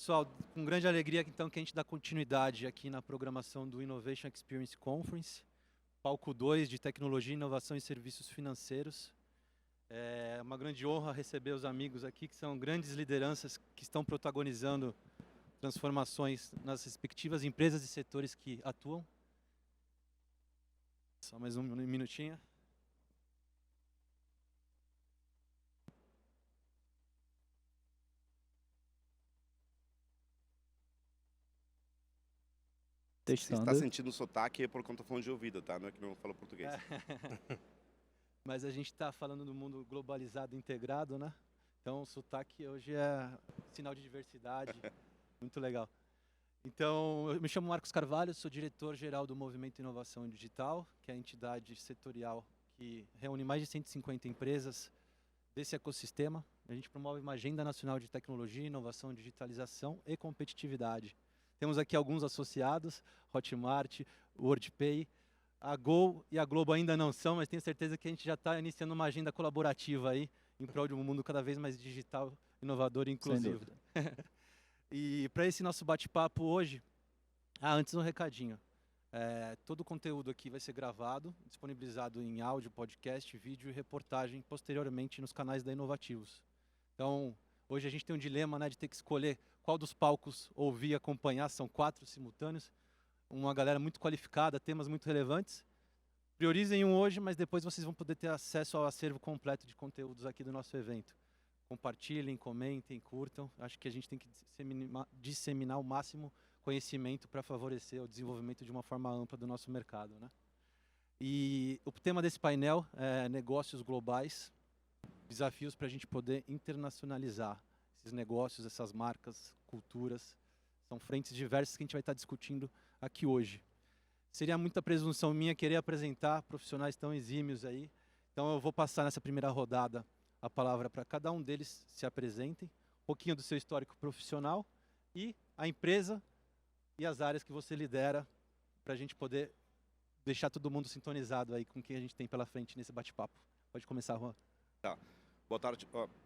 pessoal, com grande alegria então que a gente dá continuidade aqui na programação do Innovation Experience Conference, palco 2 de Tecnologia, Inovação e Serviços Financeiros. É uma grande honra receber os amigos aqui, que são grandes lideranças que estão protagonizando transformações nas respectivas empresas e setores que atuam. Só mais um minutinho. Se está sentindo sotaque é por conta do fone de ouvido, tá? Não é que não fala português. Mas a gente está falando do mundo globalizado, integrado, né? Então o sotaque hoje é sinal de diversidade, muito legal. Então, eu me chamo Marcos Carvalho, sou diretor-geral do Movimento Inovação Digital, que é a entidade setorial que reúne mais de 150 empresas desse ecossistema. A gente promove uma agenda nacional de tecnologia, inovação, digitalização e competitividade. Temos aqui alguns associados, Hotmart, WorldPay, a Gol e a Globo ainda não são, mas tenho certeza que a gente já está iniciando uma agenda colaborativa aí, em prol de um mundo cada vez mais digital, inovador e inclusivo. E para esse nosso bate-papo hoje, antes um recadinho. Todo o conteúdo aqui vai ser gravado, disponibilizado em áudio, podcast, vídeo e reportagem posteriormente nos canais da Inovativos. Então, hoje a gente tem um dilema, né, de ter que escolher qual dos palcos ouvir e acompanhar, são 4 simultâneos, uma galera muito qualificada, temas muito relevantes. Priorizem um hoje, mas depois vocês vão poder ter acesso ao acervo completo de conteúdos aqui do nosso evento. Compartilhem, comentem, curtam. Acho que a gente tem que disseminar o máximo conhecimento para favorecer o desenvolvimento de uma forma ampla do nosso mercado, né? E o tema desse painel é negócios globais, desafios para a gente poder internacionalizar esses negócios, essas marcas, culturas. São frentes diversas que a gente vai estar discutindo aqui hoje. Seria muita presunção minha querer apresentar profissionais tão exímios aí. Então eu vou passar nessa primeira rodada a palavra para cada um deles se apresentem, um pouquinho do seu histórico profissional e a empresa e as áreas que você lidera, para a gente poder deixar todo mundo sintonizado aí com o que a gente tem pela frente nesse bate-papo. Pode começar, Juan. Tá. Boa tarde.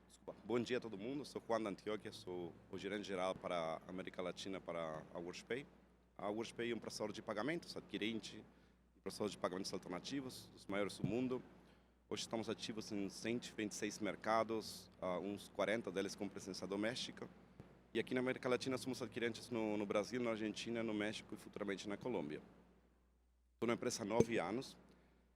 Desculpa. Bom dia a todo mundo. Sou Juan da Antioquia, sou o gerente geral para a América Latina para a WorldPay. A WorldPay é um processador de pagamentos, adquirente, processador de pagamentos alternativos, os maiores do mundo. Hoje estamos ativos em 126 mercados, uns 40 deles com presença doméstica. E aqui na América Latina somos adquirentes no Brasil, na Argentina, no México e futuramente na Colômbia. Estou na empresa há 9 anos.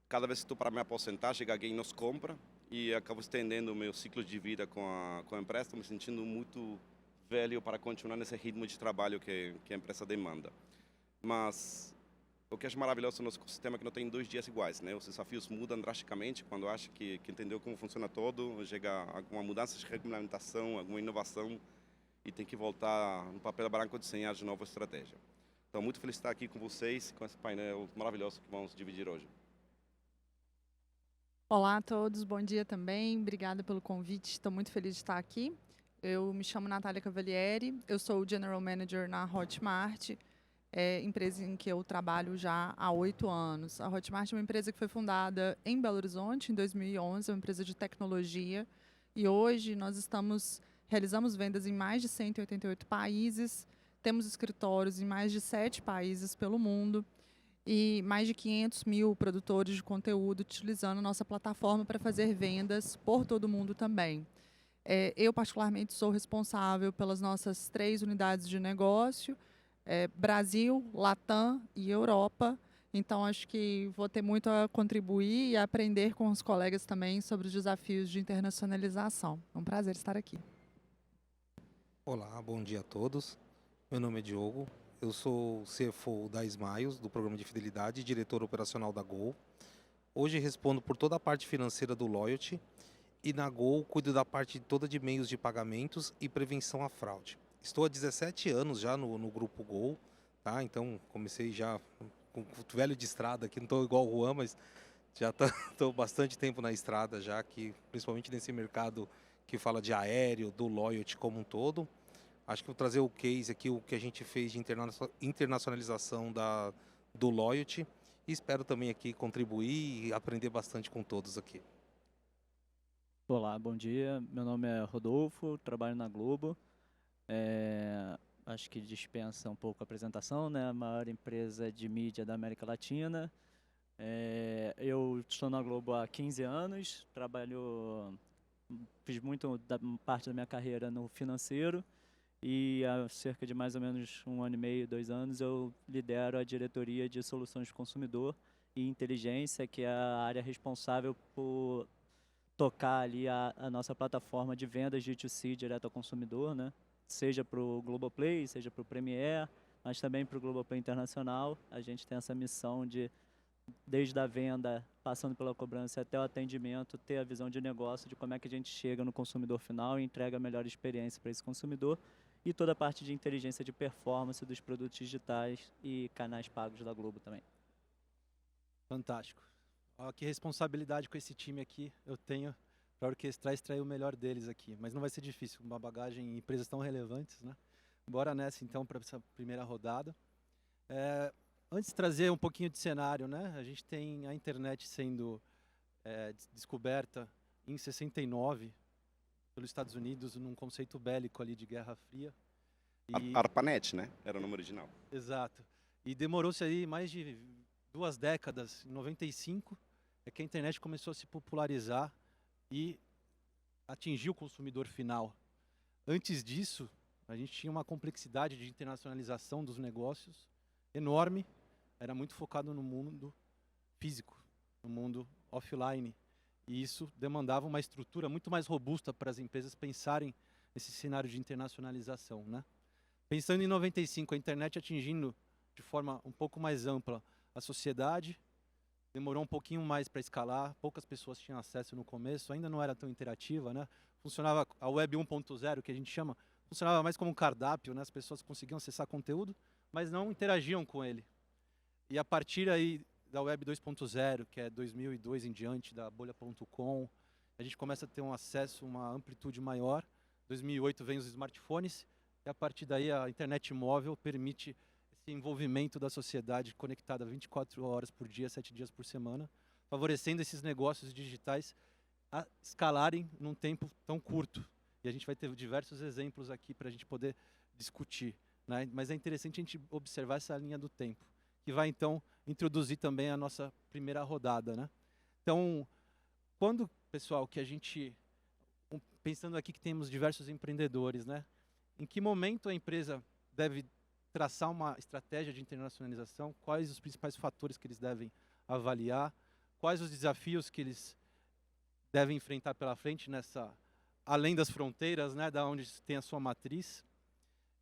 Cada vez que estou para me aposentar, chega alguém e nos compra e acabo estendendo o meu ciclo de vida com a empresa. Estou me sentindo muito velho para continuar nesse ritmo de trabalho que a empresa demanda. Mas o que acho maravilhoso no nosso ecossistema é que não tem 2 dias iguais, né? Os desafios mudam drasticamente quando acha que entendeu como funciona todo, chega alguma mudança de regulamentação, alguma inovação e tem que voltar no papel branco desenhar de novo a estratégia. Então, muito feliz de estar aqui com vocês, com esse painel maravilhoso que vamos dividir hoje. Olá a todos, bom dia também, obrigada pelo convite, estou muito feliz de estar aqui. Eu me chamo Natália Cavalieri, eu sou o General Manager na Hotmart, empresa em que eu trabalho já há 8 anos. A Hotmart é uma empresa que foi fundada em Belo Horizonte em 2011, é uma empresa de tecnologia, e hoje nós realizamos vendas em mais de 188 países, temos escritórios em mais de 7 países pelo mundo, e mais de 500 mil produtores de conteúdo utilizando nossa plataforma para fazer vendas por todo o mundo também. Eu, particularmente, sou responsável pelas nossas 3 unidades de negócio, Brasil, Latam e Europa. Então, acho que vou ter muito a contribuir e a aprender com os colegas também sobre os desafios de internacionalização. É um prazer estar aqui. Olá, bom dia a todos. Meu nome é Diogo. Eu sou CFO da Smiles, do Programa de Fidelidade, e diretor operacional da Gol. Hoje respondo por toda a parte financeira do Loyalty e na Gol cuido da parte toda de meios de pagamentos e prevenção à fraude. Estou há 17 anos já no Grupo Gol, tá? Então comecei já com velho de estrada aqui, não estou igual o Juan, mas já estou bastante tempo na estrada já, aqui, principalmente nesse mercado que fala de aéreo, do Loyalty como um todo. Acho que vou trazer o case aqui, o que a gente fez de internacionalização do Loyalty. E espero também aqui contribuir e aprender bastante com todos aqui. Olá, bom dia. Meu nome é Rodolfo, trabalho na Globo. acho que dispensa um pouco a apresentação, né? A maior empresa de mídia da América Latina. Eu estou na Globo há 15 anos, fiz muito da parte da minha carreira no financeiro e há cerca de mais ou menos 1 ano e meio, 2 anos, eu lidero a diretoria de soluções de consumidor e inteligência, que é a área responsável por tocar ali a nossa plataforma de vendas D2C direto ao consumidor, né? Seja para o Globoplay, seja para o Premiere, mas também para o Globoplay Internacional. A gente tem essa missão de, desde a venda, passando pela cobrança até o atendimento, ter a visão de negócio de como é que a gente chega no consumidor final e entrega a melhor experiência para esse consumidor, e toda a parte de inteligência de performance dos produtos digitais e canais pagos da Globo também. Fantástico. Ó, que responsabilidade com esse time aqui eu tenho para orquestrar e extrair o melhor deles aqui. Mas não vai ser difícil, uma bagagem em empresas tão relevantes, né? Bora nessa então para essa primeira rodada. Antes de trazer um pouquinho de cenário, né? A gente tem a internet sendo descoberta em 69 pelos Estados Unidos num conceito bélico ali de Guerra Fria. ARPANET, né? Era o nome original. Exato. E demorou-se aí mais de 2 décadas, em 95, é que a internet começou a se popularizar e atingir o consumidor final. Antes disso, a gente tinha uma complexidade de internacionalização dos negócios enorme, era muito focado no mundo físico, no mundo offline. E isso demandava uma estrutura muito mais robusta para as empresas pensarem nesse cenário de internacionalização, né? Pensando em 95, a internet atingindo de forma um pouco mais ampla a sociedade, demorou um pouquinho mais para escalar, poucas pessoas tinham acesso no começo, ainda não era tão interativa, né? Funcionava a Web 1.0, que a gente chama, funcionava mais como um cardápio, né? As pessoas conseguiam acessar conteúdo, mas não interagiam com ele. E a partir aí da Web 2.0, que é 2002 em diante, da bolha.com, a gente começa a ter um acesso, uma amplitude maior. 2008 vem os smartphones, e a partir daí a internet móvel permite esse envolvimento da sociedade conectada 24 horas por dia, 7 dias por semana, favorecendo esses negócios digitais a escalarem num tempo tão curto. E a gente vai ter diversos exemplos aqui para a gente poder discutir, né? Mas é interessante a gente observar essa linha do tempo, que vai então introduzir também a nossa primeira rodada, né? Então, quando, pessoal, que a gente, pensando aqui que temos diversos empreendedores, né? Em que momento a empresa deve traçar uma estratégia de internacionalização? Quais os principais fatores que eles devem avaliar? Quais os desafios que eles devem enfrentar pela frente além das fronteiras, né? Da onde tem a sua matriz?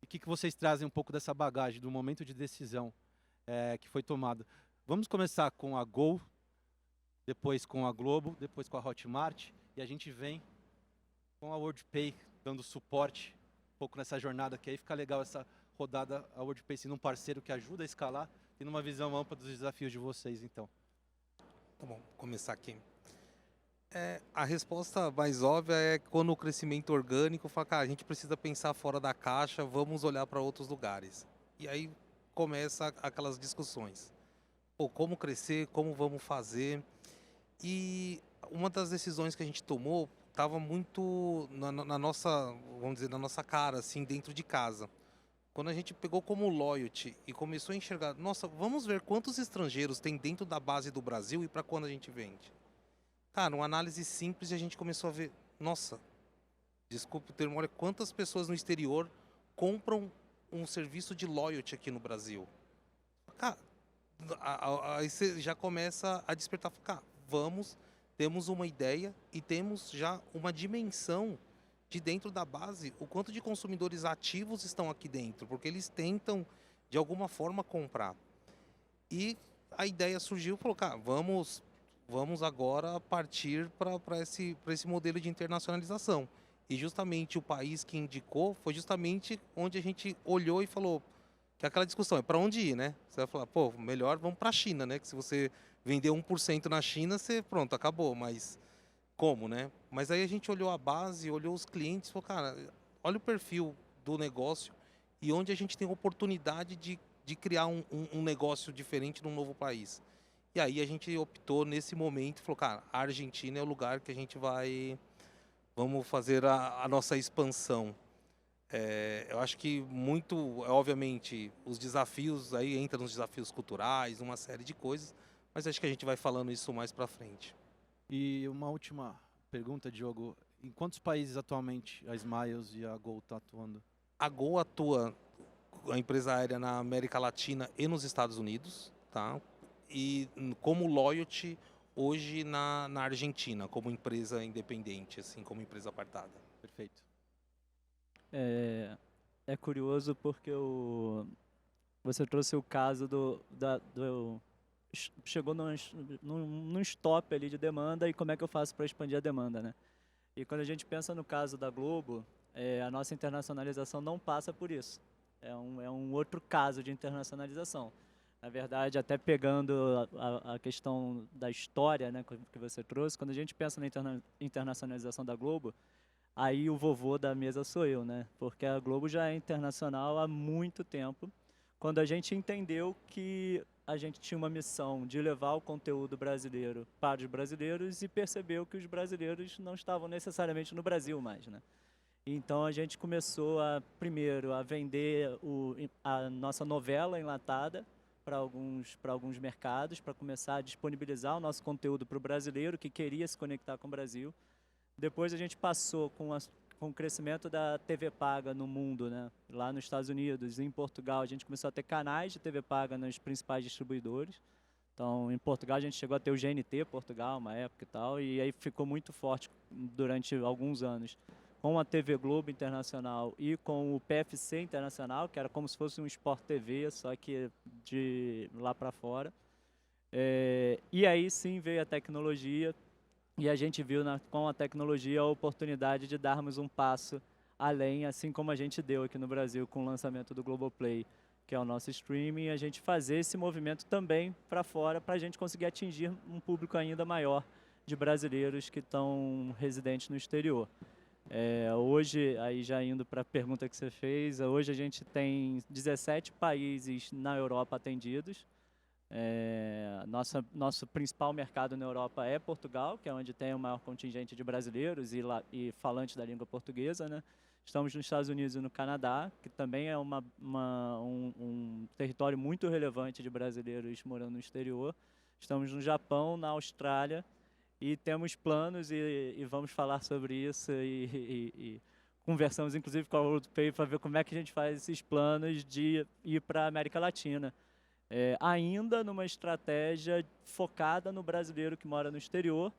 E o que vocês trazem um pouco dessa bagagem do momento de decisão que foi tomado? Vamos começar com a Gol, depois com a Globo, depois com a Hotmart, e a gente vem com a WorldPay dando suporte um pouco nessa jornada, que aí fica legal essa rodada, a WorldPay sendo um parceiro que ajuda a escalar, tendo uma visão ampla dos desafios de vocês, então. Tá bom, vou começar aqui. A resposta mais óbvia é quando o crescimento orgânico fala, cara, a gente precisa pensar fora da caixa, vamos olhar para outros lugares. E aí começa aquelas discussões. Pô, como crescer, como vamos fazer? E uma das decisões que a gente tomou estava muito na nossa, vamos dizer, na nossa cara, assim, dentro de casa. Quando a gente pegou como loyalty e começou a enxergar, nossa, vamos ver quantos estrangeiros tem dentro da base do Brasil e para quando a gente vende. Cara, uma análise simples e a gente começou a ver, nossa, desculpe o termo, olha quantas pessoas no exterior compram um serviço de loyalty aqui no Brasil. Cara, aí você já começa a despertar, cara, temos uma ideia e temos já uma dimensão de dentro da base, o quanto de consumidores ativos estão aqui dentro, porque eles tentam, de alguma forma, comprar. E a ideia surgiu, falou, cara, vamos agora partir para esse modelo de internacionalização. E justamente o país que indicou foi justamente onde a gente olhou e falou, que aquela discussão é para onde ir, né? Você vai falar, pô, melhor vamos para a China, né? Que se você vender 1% na China, pronto, acabou, mas como, né? Mas aí a gente olhou a base, olhou os clientes, falou, cara, olha o perfil do negócio e onde a gente tem oportunidade de criar um negócio diferente num novo país. E aí a gente optou nesse momento, falou, cara, a Argentina é o lugar que a gente vamos fazer a nossa expansão. Eu acho que muito, obviamente, os desafios, aí entra nos desafios culturais, uma série de coisas, mas acho que a gente vai falando isso mais para frente. E uma última pergunta, Diogo. Em quantos países atualmente a Smiles e a Gol estão atuando? A Gol atua, a empresa aérea, na América Latina e nos Estados Unidos, tá? E como Loyalty hoje na Argentina, como empresa independente, assim, como empresa apartada. Perfeito. É curioso porque você trouxe o caso chegou num stop ali de demanda e como é que eu faço para expandir a demanda, né? E quando a gente pensa no caso da Globo, a nossa internacionalização não passa por isso. É um outro caso de internacionalização. Na verdade, até pegando a questão da história, né, que você trouxe, quando a gente pensa na internacionalização da Globo, aí o vovô da mesa sou eu, né? Porque a Globo já é internacional há muito tempo. Quando a gente entendeu que a gente tinha uma missão de levar o conteúdo brasileiro para os brasileiros e percebeu que os brasileiros não estavam necessariamente no Brasil mais, né? Então a gente começou primeiro a vender a nossa novela enlatada para alguns mercados, para começar a disponibilizar o nosso conteúdo para o brasileiro que queria se conectar com o Brasil. Depois a gente passou com o crescimento da TV paga no mundo, né? Lá nos Estados Unidos, em Portugal, a gente começou a ter canais de TV paga nos principais distribuidores. Então, em Portugal, a gente chegou a ter o GNT Portugal, uma época e tal, e aí ficou muito forte durante alguns anos com a TV Globo Internacional e com o PFC Internacional, que era como se fosse um Sport TV, só que de lá para fora. E aí sim veio a tecnologia, e a gente viu com a tecnologia a oportunidade de darmos um passo além, assim como a gente deu aqui no Brasil com o lançamento do Globoplay, que é o nosso streaming, a gente fazer esse movimento também para fora, para a gente conseguir atingir um público ainda maior de brasileiros que estão residentes no exterior. Hoje, aí já indo para a pergunta que você fez, hoje a gente tem 17 países na Europa atendidos. Nosso principal mercado na Europa é Portugal, que é onde tem o maior contingente de brasileiros e falantes da língua portuguesa, né? Estamos nos Estados Unidos e no Canadá, que também é um território muito relevante de brasileiros morando no exterior. Estamos no Japão, na Austrália, e temos planos e vamos falar sobre isso e conversamos inclusive com a WorldPay para ver como é que a gente faz esses planos de ir para a América Latina. Ainda numa estratégia focada no brasileiro que mora no exterior,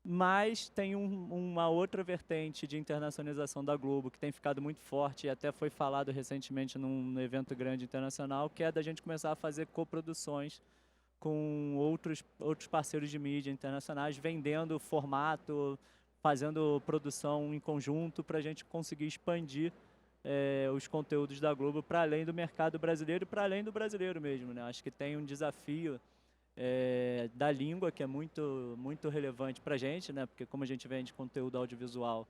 mas tem uma outra vertente de internacionalização da Globo que tem ficado muito forte e até foi falado recentemente num evento grande internacional, que é da gente começar a fazer coproduções com outros parceiros de mídia internacionais, vendendo formato, fazendo produção em conjunto para a gente conseguir expandir os conteúdos da Globo para além do mercado brasileiro e para além do brasileiro mesmo, né? Acho que tem um desafio da língua que é muito, muito relevante para a gente, né? Porque como a gente vende conteúdo audiovisual,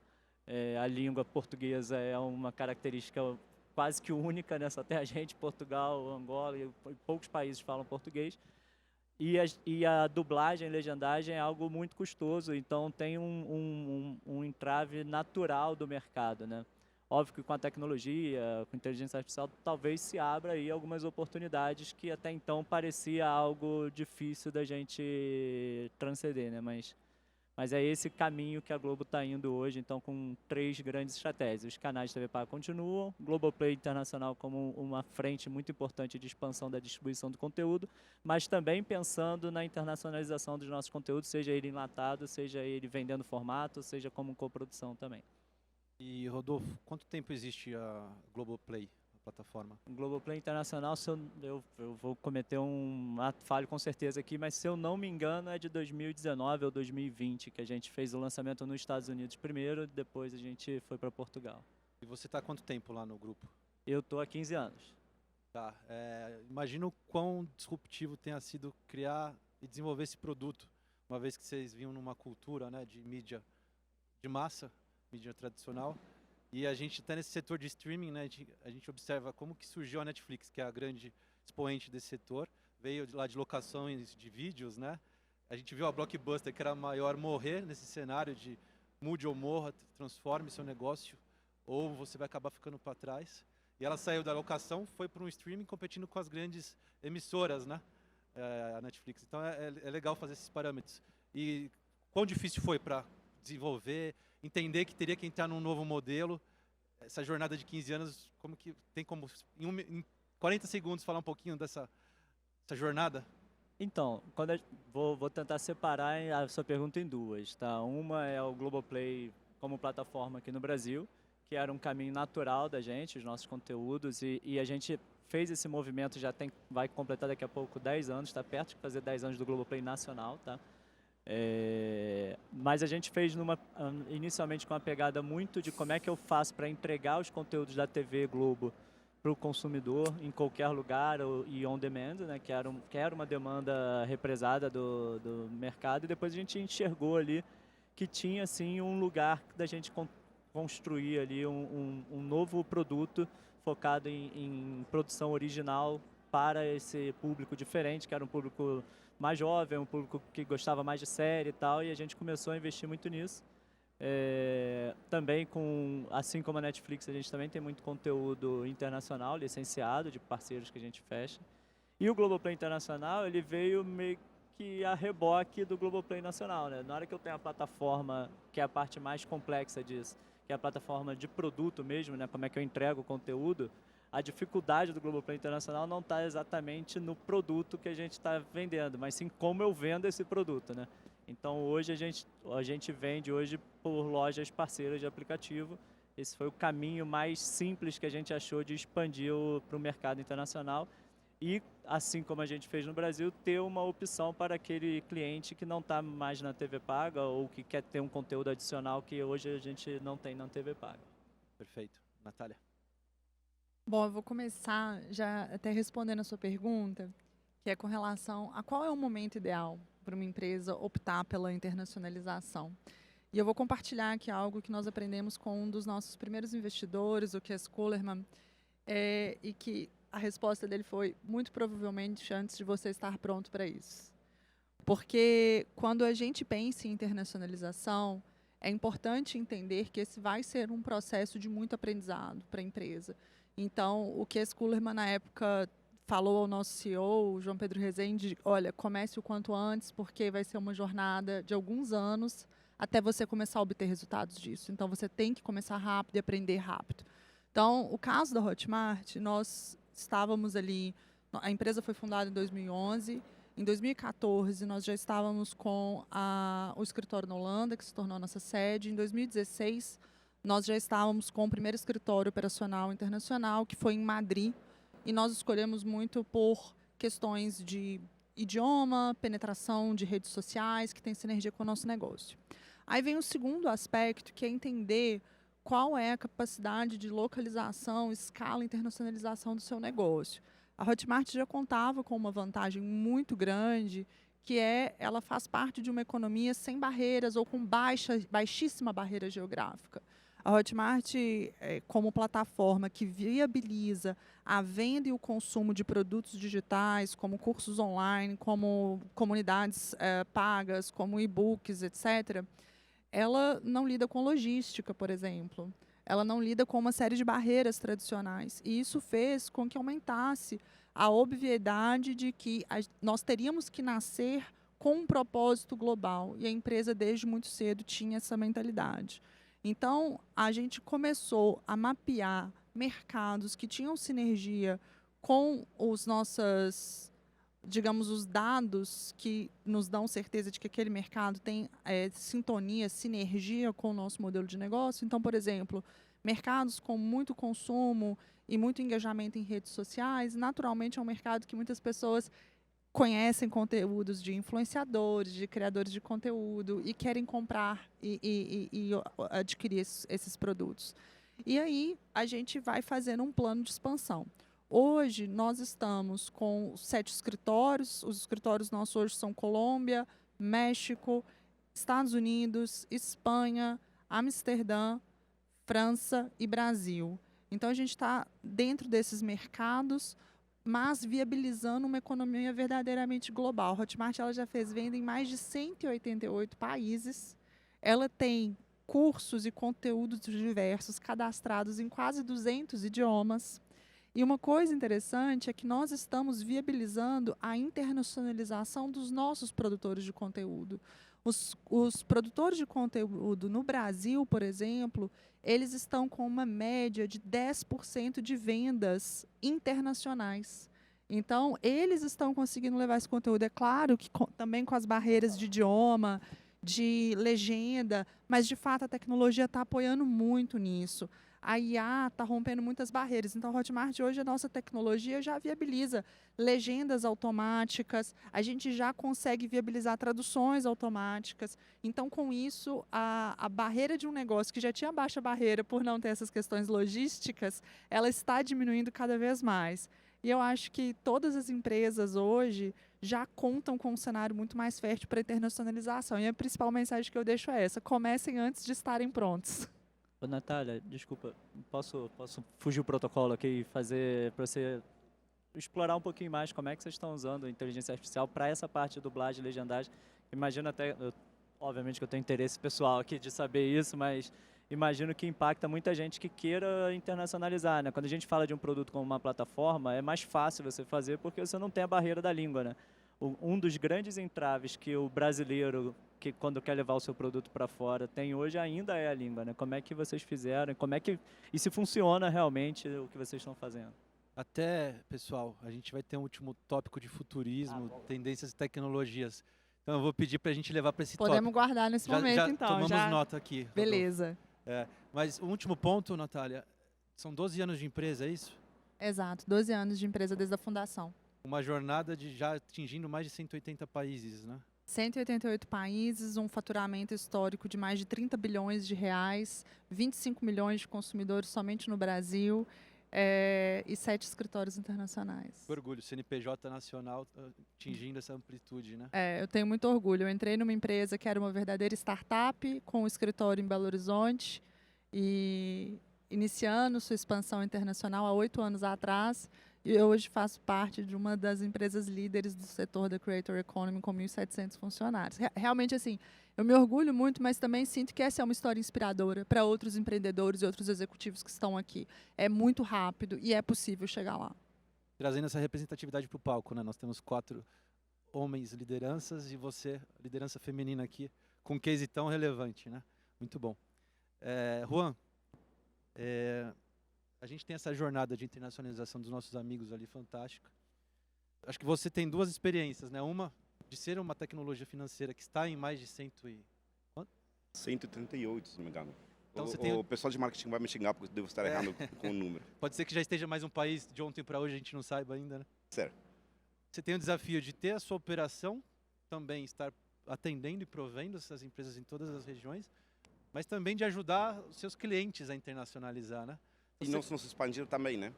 a língua portuguesa é uma característica quase que única, né? Só tem a gente, Portugal, Angola e poucos países falam português. E a dublagem e legendagem é algo muito custoso, então tem um entrave natural do mercado, né? Óbvio que com a tecnologia, com a inteligência artificial, talvez se abra aí algumas oportunidades que até então parecia algo difícil da gente transcender, né? Mas é esse caminho que a Globo está indo hoje, então com 3 grandes estratégias. Os canais de TV paga continuam, Globoplay Internacional como uma frente muito importante de expansão da distribuição do conteúdo, mas também pensando na internacionalização dos nossos conteúdos, seja ele enlatado, seja ele vendendo formato, seja como coprodução também. E, Rodolfo, quanto tempo existe a Globoplay, a plataforma? O Globoplay Internacional, eu vou cometer um ato falho com certeza aqui, mas se eu não me engano é de 2019 ou 2020, que a gente fez o lançamento nos Estados Unidos primeiro, depois a gente foi para Portugal. E você está há quanto tempo lá no grupo? Eu estou há 15 anos. Tá, imagino o quão disruptivo tenha sido criar e desenvolver esse produto, uma vez que vocês vinham numa cultura, né, de mídia de massa, mídia tradicional, e a gente está nesse setor de streaming, né, a gente observa como que surgiu a Netflix, que é a grande expoente desse setor, veio lá de locações de vídeos, né, a gente viu a Blockbuster, que era a maior, morrer nesse cenário de mude ou morra, transforme seu negócio, ou você vai acabar ficando para trás. E ela saiu da locação, foi para um streaming competindo com as grandes emissoras, né? A Netflix. Então é legal fazer esses parâmetros. E quão difícil foi para desenvolver, entender que teria que entrar num novo modelo, essa jornada de 15 anos, como que tem como em 40 segundos falar um pouquinho dessa jornada? Então, vou tentar separar a sua pergunta em duas, tá? Uma é o Globoplay como plataforma aqui no Brasil, que era um caminho natural da gente, os nossos conteúdos, e a gente fez esse movimento, vai completar daqui a pouco 10 anos, está perto de fazer 10 anos do Globoplay nacional, tá? Mas a gente fez inicialmente com uma pegada muito de como é que eu faço para entregar os conteúdos da TV Globo para o consumidor em qualquer lugar e on demand, né, que era uma demanda represada do mercado, e depois a gente enxergou ali que tinha assim um lugar da gente construir ali um novo produto focado em produção original para esse público diferente, que era um público mais jovem, um público que gostava mais de série e tal, e a gente começou a investir muito nisso. Também assim como a Netflix, a gente também tem muito conteúdo internacional, licenciado, de parceiros que a gente fecha. E o Globoplay Internacional, ele veio meio que a reboque do Globoplay Nacional, né? Na hora que eu tenho a plataforma, que é a parte mais complexa disso, que é a plataforma de produto mesmo, né? Como é que eu entrego o conteúdo, a dificuldade do Globoplay Internacional não está exatamente no produto que a gente está vendendo, mas sim como eu vendo esse produto, né? Então hoje a gente vende hoje por lojas parceiras de aplicativo. Esse foi o caminho mais simples que a gente achou de expandir para o mercado internacional. E, assim como a gente fez no Brasil, ter uma opção para aquele cliente que não está mais na TV paga ou que quer ter um conteúdo adicional que hoje a gente não tem na TV paga. Perfeito. Natália? Bom, eu vou começar já até respondendo a sua pergunta, que é com relação a qual é o momento ideal para uma empresa optar pela internacionalização. E eu vou compartilhar aqui algo que nós aprendemos com um dos nossos primeiros investidores, o Kes Kullerman, e que a resposta dele foi muito provavelmente antes de você estar pronto para isso. Porque quando a gente pensa em internacionalização, é importante entender que esse vai ser um processo de muito aprendizado para a empresa. Então, o Kes Kullerman, na época, falou ao nosso CEO, o João Pedro Rezende, olha, comece o quanto antes, porque vai ser uma jornada de alguns anos até você começar a obter resultados disso. Então, você tem que começar rápido e aprender rápido. Então, o caso da Hotmart, nós estávamos ali, a empresa foi fundada em 2011, em 2014 nós já estávamos com o escritório na Holanda, que se tornou a nossa sede, em 2016 nós já estávamos com o primeiro escritório operacional internacional, que foi em Madrid, e nós escolhemos muito por questões de idioma, penetração de redes sociais, que tem sinergia com o nosso negócio. Aí vem o segundo aspecto, que é entender qual é a capacidade de localização, escala, internacionalização do seu negócio. A Hotmart já contava com uma vantagem muito grande, que ela faz parte de uma economia sem barreiras ou com baixíssima barreira geográfica. A Hotmart, como plataforma que viabiliza a venda e o consumo de produtos digitais, como cursos online, como comunidades pagas, como e-books, etc., ela não lida com logística, por exemplo. Ela não lida com uma série de barreiras tradicionais. E isso fez com que aumentasse a obviedade de que nós teríamos que nascer com um propósito global. E a empresa, desde muito cedo, tinha essa mentalidade. Então, a gente começou a mapear mercados que tinham sinergia com os dados que nos dão certeza de que aquele mercado tem sintonia, sinergia com o nosso modelo de negócio. Então, por exemplo, mercados com muito consumo e muito engajamento em redes sociais, naturalmente é um mercado que muitas pessoas conhecem conteúdos de influenciadores, de criadores de conteúdo e querem comprar e adquirir esses produtos. E aí a gente vai fazendo um plano de expansão. Hoje nós estamos com 7 escritórios. Os escritórios nossos hoje são Colômbia, México, Estados Unidos, Espanha, Amsterdã, França e Brasil. Então a gente está dentro desses mercados, mas viabilizando uma economia verdadeiramente global. A Hotmart ela já fez venda em mais de 188 países. Ela tem cursos e conteúdos diversos cadastrados em quase 200 idiomas. E uma coisa interessante é que nós estamos viabilizando a internacionalização dos nossos produtores de conteúdo. Os produtores de conteúdo no Brasil, por exemplo, eles estão com uma média de 10% de vendas internacionais. Então, eles estão conseguindo levar esse conteúdo. É claro que também com as barreiras de idioma, de legenda, mas, de fato, a tecnologia está apoiando muito nisso. A IA está rompendo muitas barreiras. Então, a Hotmart, hoje, a nossa tecnologia já viabiliza legendas automáticas, a gente já consegue viabilizar traduções automáticas. Então, com isso, a barreira de um negócio que já tinha baixa barreira por não ter essas questões logísticas, ela está diminuindo cada vez mais. E eu acho que todas as empresas hoje já contam com um cenário muito mais fértil para a internacionalização. E a principal mensagem que eu deixo é essa: comecem antes de estarem prontos. Ô, Natália, desculpa, posso fugir o protocolo aqui e fazer para você explorar um pouquinho mais como é que vocês estão usando a inteligência artificial para essa parte de dublagem e legendagem? Imagino até, obviamente que eu tenho interesse pessoal aqui de saber isso, mas imagino que impacta muita gente que queira internacionalizar, né? Quando a gente fala de um produto como uma plataforma, é mais fácil você fazer porque você não tem a barreira da língua, né? Um dos grandes entraves que o brasileiro, que quando quer levar o seu produto para fora, tem hoje ainda é a língua, né? Como é que vocês fizeram? E se funciona realmente o que vocês estão fazendo? Até, pessoal, a gente vai ter um último tópico de futurismo, tendências e tecnologias. Então eu vou pedir para a gente levar para esse Podemos tópico. guardar nesse momento, Já então. tomamos nota aqui. Rodolfo. Beleza. Mas o último ponto, Natália, são 12 anos de empresa, é isso? Exato, 12 anos de empresa desde a fundação. Uma jornada de já atingindo mais de 180 países, né? 188 países, um faturamento histórico de mais de 30 bilhões de reais, 25 milhões de consumidores somente no Brasil e 7 escritórios internacionais. Que orgulho, CNPJ nacional atingindo essa amplitude, né? Eu tenho muito orgulho. Eu entrei numa empresa que era uma verdadeira startup, com um escritório em Belo Horizonte, e iniciando sua expansão internacional há 8 anos atrás. E eu hoje faço parte de uma das empresas líderes do setor da Creator Economy, com 1.700 funcionários. Realmente, assim, eu me orgulho muito, mas também sinto que essa é uma história inspiradora para outros empreendedores e outros executivos que estão aqui. É muito rápido e é possível chegar lá. Trazendo essa representatividade para o palco, né? Nós temos 4 homens lideranças e você, liderança feminina aqui, com um case tão relevante, né? Muito bom. Juan, a gente tem essa jornada de internacionalização dos nossos amigos ali, fantástica. Acho que você tem 2 experiências, né? Uma de ser uma tecnologia financeira que está em mais de 138, se não me engano. Então, O pessoal de marketing vai me xingar porque eu devo estar errado com o número. Pode ser que já esteja mais um país de ontem para hoje, a gente não saiba ainda, né? Certo. Você tem o desafio de ter a sua operação, também estar atendendo e provendo essas empresas em todas as regiões, mas também de ajudar os seus clientes a internacionalizar, né? E não se expandir também, né?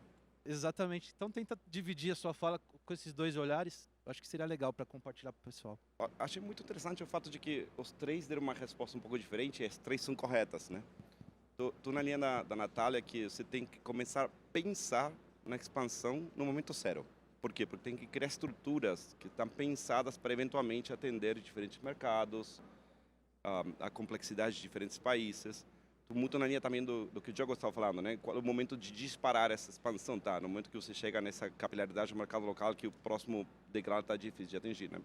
Exatamente. Então tenta dividir a sua fala com esses 2 olhares. Acho que seria legal para compartilhar para o pessoal. Achei muito interessante o fato de que os 3 deram uma resposta um pouco diferente e as 3 são corretas, né? Tô na linha da Natália que você tem que começar a pensar na expansão no momento zero. Por quê? Porque tem que criar estruturas que estão pensadas para eventualmente atender diferentes mercados, a complexidade de diferentes países. Estou muito na linha também do que o Diogo estava falando, né? Qual é o momento de disparar essa expansão, tá? No momento que você chega nessa capilaridade no mercado local, que o próximo degrau está difícil de atingir, né?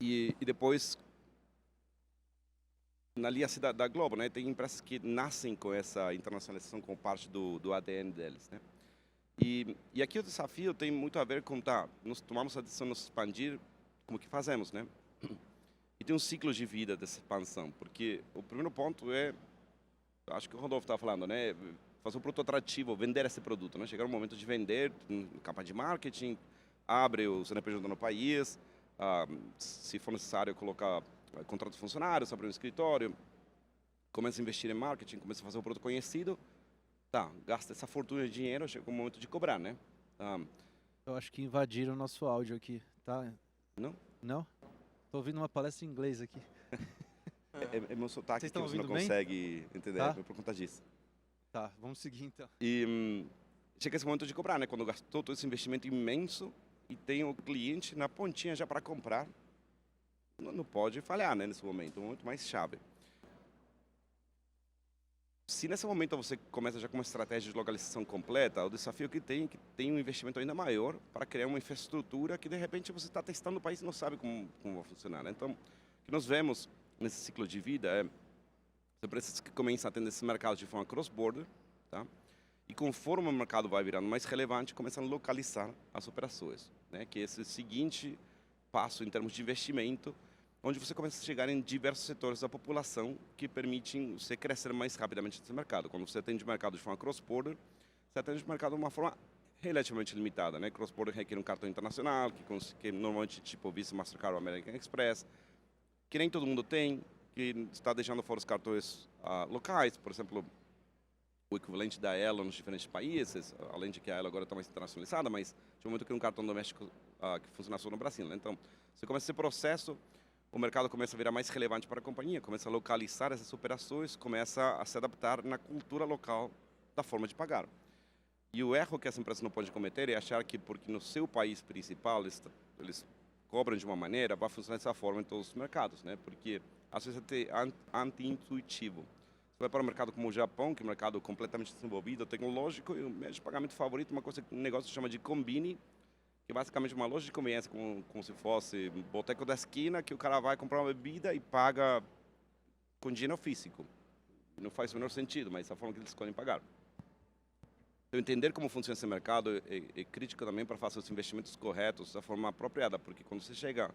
E depois, na linha da Globo, né? Tem empresas que nascem com essa internacionalização como parte do ADN deles, né? E aqui o desafio tem muito a ver com, nós tomamos a decisão de nos expandir, como que fazemos, né? E tem um ciclo de vida dessa expansão, porque o primeiro ponto acho que o Rodolfo estava falando, né? Fazer um produto atrativo, vender esse produto, né? Chegar no momento de vender, campanha de marketing, abre o CNPJ no país, se for necessário colocar contrato de funcionários, abrir um escritório, começa a investir em marketing, começa a fazer um produto conhecido, gasta essa fortuna de dinheiro, chega o momento de cobrar, né? Eu acho que invadiram o nosso áudio aqui, tá? Não? Não? Estou ouvindo uma palestra em inglês aqui. É meu sotaque Vocês que estão você não ouvindo bem? consegue entender, Tá. por conta disso. Tá, vamos seguir então. E chega esse momento de cobrar, né? Quando gastou todo esse investimento imenso e tem o cliente na pontinha já para comprar, não pode falhar, né? Nesse momento, é um momento mais chave. Se nesse momento você começa já com uma estratégia de localização completa, o desafio que tem um investimento ainda maior para criar uma infraestrutura que de repente você está testando o país e não sabe como vai funcionar, né? Então, o que nós vemos nesse ciclo de vida é as empresas que começam a atender esse mercado de forma cross-border, tá? E conforme o mercado vai virando mais relevante, começam a localizar as operações, né? Que é esse seguinte passo em termos de investimento, onde você começa a chegar em diversos setores da população que permitem você crescer mais rapidamente nesse mercado. Quando você atende o mercado de forma cross-border, você atende o mercado de uma forma relativamente limitada, né? Cross-border requer um cartão internacional, que normalmente tipo Visa, Mastercard ou American Express, que nem todo mundo tem, que está deixando fora os cartões locais, por exemplo, o equivalente da Elo nos diferentes países, além de que a Elo agora está mais internacionalizada, mas tinha muito que um cartão doméstico que funciona só no Brasil, né? Então, você começa esse processo, o mercado começa a virar mais relevante para a companhia, começa a localizar essas operações, começa a se adaptar na cultura local da forma de pagar. E o erro que essa empresa não pode cometer é achar que porque no seu país principal eles cobram de uma maneira, vai funcionar dessa forma em todos os mercados, né? Porque às vezes é anti-intuitivo. Você vai para um mercado como o Japão, que é um mercado completamente desenvolvido, tecnológico, e o médio de pagamento favorito é um negócio que chama de Combini, que é basicamente uma loja de conveniência, como se fosse um boteco da esquina, que o cara vai comprar uma bebida e paga com dinheiro físico. Não faz o menor sentido, mas é a forma que eles escolhem pagar. Então, entender como funciona esse mercado é crítico também para fazer os investimentos corretos da forma apropriada, porque quando você chega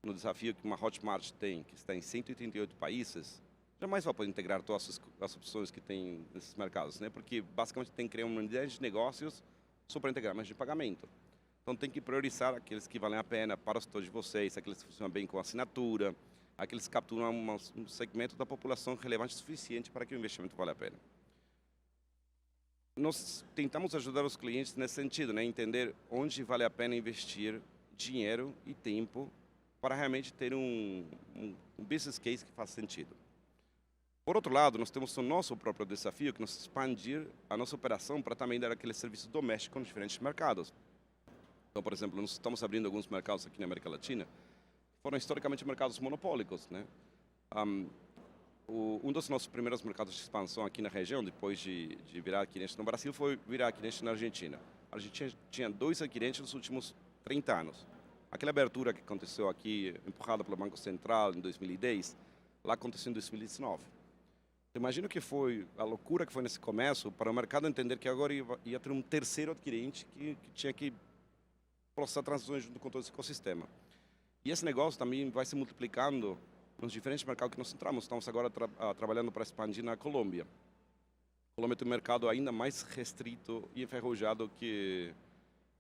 no desafio que uma Hotmart tem, que está em 188 países, jamais vai poder integrar todas as opções que tem nesses mercados, né? Porque basicamente tem que criar uma unidade de negócios só para integrar mais de pagamento. Então tem que priorizar aqueles que valem a pena para os setores de vocês, aqueles que funcionam bem com assinatura, aqueles que capturam um segmento da população relevante o suficiente para que o investimento valha a pena. Nós tentamos ajudar os clientes nesse sentido, né? Entender onde vale a pena investir dinheiro e tempo para realmente ter um business case que faz sentido. Por outro lado, nós temos o nosso próprio desafio, que é expandir a nossa operação para também dar aquele serviço doméstico nos diferentes mercados. Então, por exemplo, nós estamos abrindo alguns mercados aqui na América Latina, que foram historicamente mercados monopólicos, né? Um dos nossos primeiros mercados de expansão aqui na região, depois de virar adquirente no Brasil, foi virar adquirente na Argentina. A Argentina tinha 2 adquirentes nos últimos 30 anos. Aquela abertura que aconteceu aqui, empurrada pelo Banco Central em 2010, lá aconteceu em 2019. Então, imagino que foi a loucura que foi nesse começo para o mercado entender que agora ia ter um terceiro adquirente que tinha que processar transações junto com todo esse ecossistema. E esse negócio também vai se multiplicando nos diferentes mercados que nós entramos. Estamos agora trabalhando para expandir na Colômbia. A Colômbia tem um mercado ainda mais restrito e enferrujado que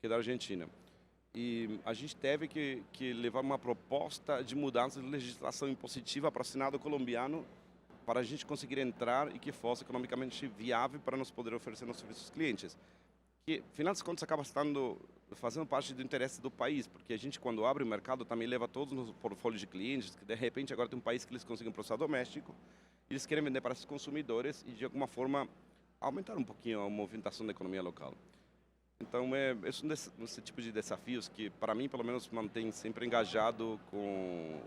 da Argentina. E a gente teve que levar uma proposta de mudança de legislação impositiva para o Senado colombiano para a gente conseguir entrar e que fosse economicamente viável para nós poder oferecer nossos serviços aos clientes. Que, afinal de contas, acaba fazendo parte do interesse do país, porque a gente, quando abre o mercado, também leva todos os portfólios de clientes, que de repente agora tem um país que eles conseguem processar doméstico, e eles querem vender para esses consumidores e, de alguma forma, aumentar um pouquinho a movimentação da economia local. Então, esse é um desse tipo de desafios que, para mim, pelo menos, mantém sempre engajado com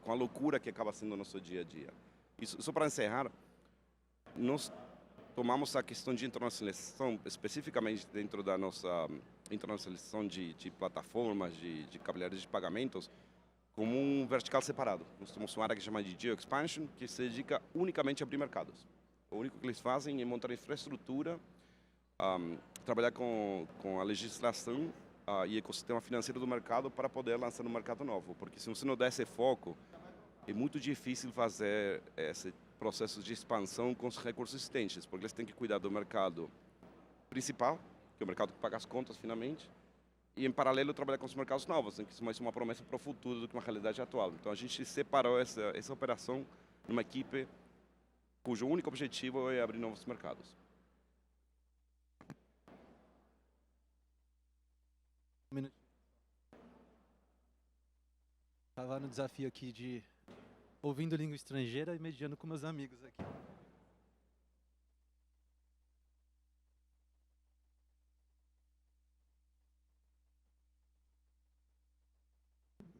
a loucura que acaba sendo o nosso dia a dia. Isso, só para encerrar, nós tomamos a questão de internacionalização, especificamente dentro da nossa internacionalização de plataformas, de cabeleireiros de pagamentos, como um vertical separado. Nós temos uma área que chama de Geo Expansion, que se dedica unicamente a abrir mercados. O único que eles fazem é montar infraestrutura, trabalhar com a legislação e ecossistema financeiro do mercado para poder lançar no mercado novo. Porque se você não der esse foco, é muito difícil fazer esse processo de expansão com os recursos existentes, porque eles têm que cuidar do mercado principal, que é o mercado que paga as contas finalmente, e em paralelo trabalhar com os mercados novos, que isso é mais uma promessa para o futuro do que uma realidade atual. Então a gente separou essa operação numa equipe cujo único objetivo é abrir novos mercados. Estava no desafio aqui de ouvindo língua estrangeira e mediando com meus amigos aqui.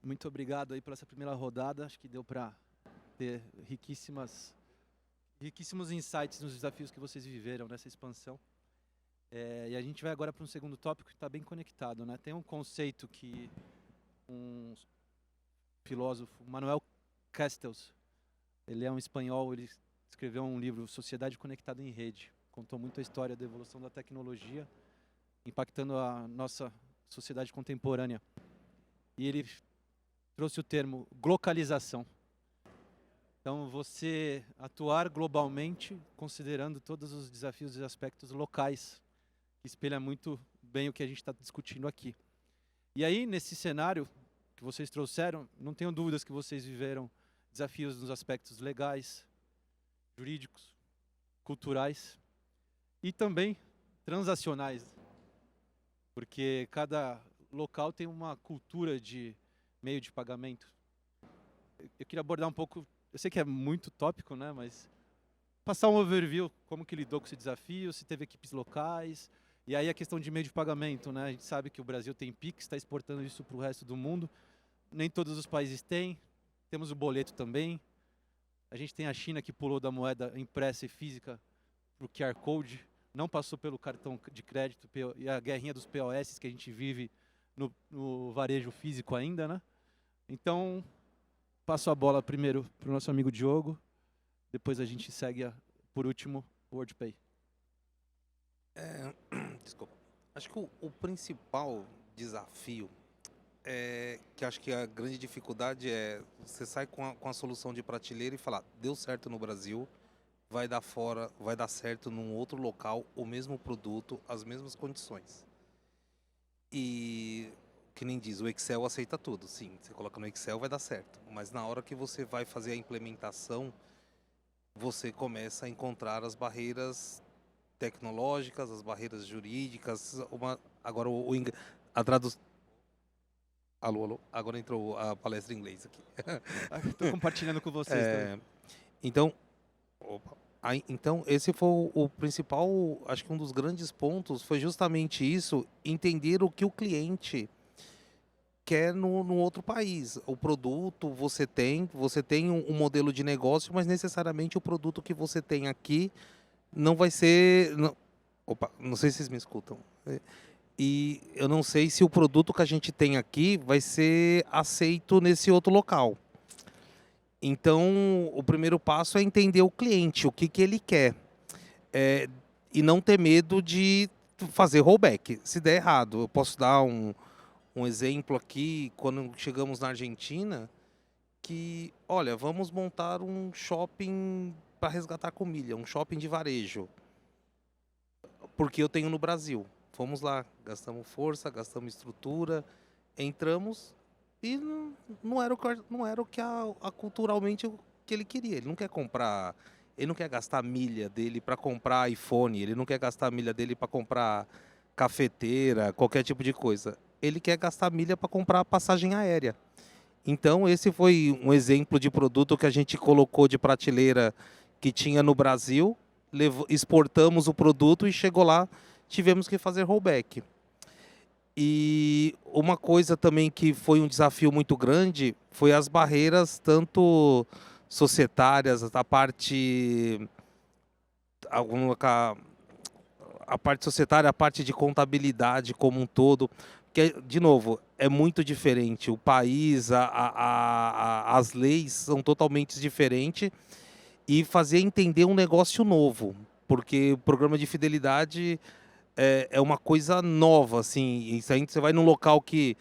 Muito obrigado aí por essa primeira rodada. Acho que deu para ter riquíssimas riquíssimos insights nos desafios que vocês viveram nessa expansão. E a gente vai agora para um segundo tópico que está bem conectado, né? Tem um conceito que um filósofo, Manuel Castells, ele é um espanhol, ele escreveu um livro, Sociedade Conectada em Rede. Contou muito a história da evolução da tecnologia, impactando a nossa sociedade contemporânea. E ele trouxe o termo glocalização. Então, você atuar globalmente, considerando todos os desafios e aspectos locais, que espelha muito bem o que a gente está discutindo aqui. E aí, nesse cenário que vocês trouxeram, não tenho dúvidas que vocês viveram desafios nos aspectos legais, jurídicos, culturais e também transacionais, porque cada local tem uma cultura de meio de pagamento. Eu queria abordar um pouco, eu sei que é muito tópico, né, mas passar um overview, como que lidou com esse desafio, se teve equipes locais, e aí a questão de meio de pagamento, né, a gente sabe que o Brasil tem Pix, está exportando isso para o resto do mundo, nem todos os países têm, temos o boleto também, a gente tem a China que pulou da moeda impressa e física para o QR Code, não passou pelo cartão de crédito e a guerrinha dos POS que a gente vive no varejo físico ainda, né? Então, passo a bola primeiro para o nosso amigo Diogo, depois a gente segue, por último, o WorldPay. Desculpa. Acho que o principal desafio que acho que a grande dificuldade é você sai com a solução de prateleira e falar, deu certo no Brasil, vai dar certo num outro local, o mesmo produto, as mesmas condições. E que nem diz, o Excel aceita tudo, sim, você coloca no Excel vai dar certo, mas na hora que você vai fazer a implementação, você começa a encontrar as barreiras tecnológicas, as barreiras jurídicas, agora a tradução. Alô, agora entrou a palestra em inglês aqui. Estou compartilhando com vocês também. Então, esse foi o principal, acho que um dos grandes pontos foi justamente isso, entender o que o cliente quer no outro país. O produto você tem um modelo de negócio, mas necessariamente o produto que você tem aqui não vai ser... não sei se vocês me escutam. E eu não sei se o produto que a gente tem aqui vai ser aceito nesse outro local. Então, o primeiro passo é entender o cliente, o que ele quer. E não ter medo de fazer rollback. Se der errado, eu posso dar um exemplo aqui, quando chegamos na Argentina, que, olha, vamos montar um shopping para resgatar com milha, um shopping de varejo. Porque eu tenho no Brasil. Fomos lá, gastamos força, gastamos estrutura, entramos e não era o que culturalmente o que ele queria. Ele não quer comprar, ele não quer gastar a milha dele para comprar iPhone, ele não quer gastar a milha dele para comprar cafeteira, qualquer tipo de coisa. Ele quer gastar milha para comprar passagem aérea. Então esse foi um exemplo de produto que a gente colocou de prateleira que tinha no Brasil, exportamos o produto e chegou lá, tivemos que fazer rollback. E uma coisa também que foi um desafio muito grande foi as barreiras, tanto societárias, a parte societária, a parte de contabilidade como um todo. Porque, de novo, é muito diferente. O país, as leis são totalmente diferentes. E fazer entender um negócio novo. Porque o programa de fidelidade é uma coisa nova, assim. Isso aí você vai num local que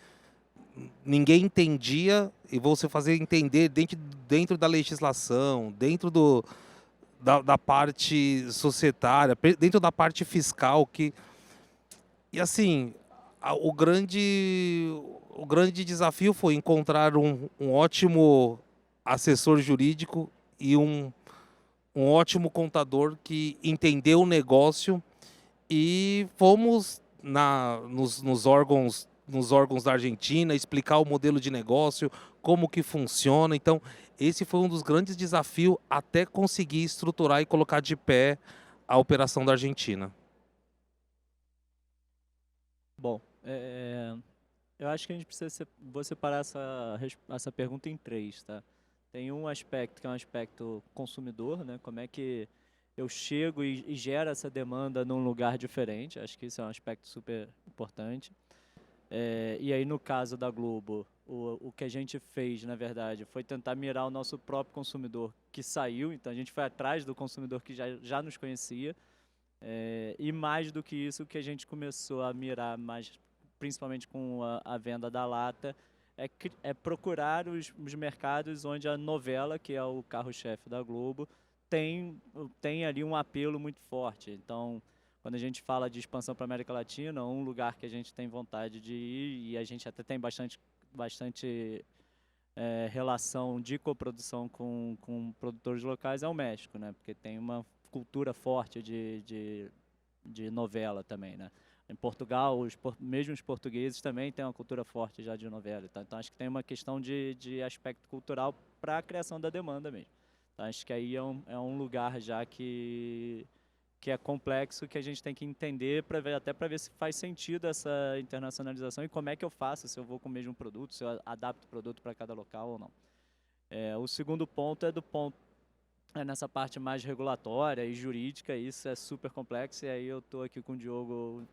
ninguém entendia e você fazer entender dentro da legislação, dentro da parte societária, dentro da parte fiscal. E assim, o grande desafio foi encontrar um ótimo assessor jurídico e um ótimo contador que entendeu o negócio e fomos nos órgãos da Argentina explicar o modelo de negócio, como que funciona. Então, esse foi um dos grandes desafios até conseguir estruturar e colocar de pé a operação da Argentina. Bom, eu acho que a gente precisa vou separar essa pergunta em três, tá? Tem um aspecto que é um aspecto consumidor, né? Como é que eu chego e gero essa demanda num lugar diferente. Acho que isso é um aspecto super importante. E aí, no caso da Globo, o que a gente fez, na verdade, foi tentar mirar o nosso próprio consumidor que saiu. Então, a gente foi atrás do consumidor que já nos conhecia. E mais do que isso, o que a gente começou a mirar, mais, principalmente com a venda da lata, é procurar os mercados onde a novela, que é o carro-chefe da Globo, tem ali um apelo muito forte. Então, quando a gente fala de expansão para a América Latina, um lugar que a gente tem vontade de ir, e a gente até tem bastante relação de coprodução com produtores locais, é o México, né? Porque tem uma cultura forte de novela também, né? Em Portugal, mesmo os portugueses também têm uma cultura forte já de novela. Então acho que tem uma questão de aspecto cultural para a criação da demanda mesmo. Então, acho que aí é um lugar já que é complexo, que a gente tem que entender até para ver se faz sentido essa internacionalização e como é que eu faço, se eu vou com o mesmo produto, se eu adapto o produto para cada local ou não. O segundo ponto é nessa parte mais regulatória e jurídica. Isso é super complexo, e aí eu estou aqui com o Diogo.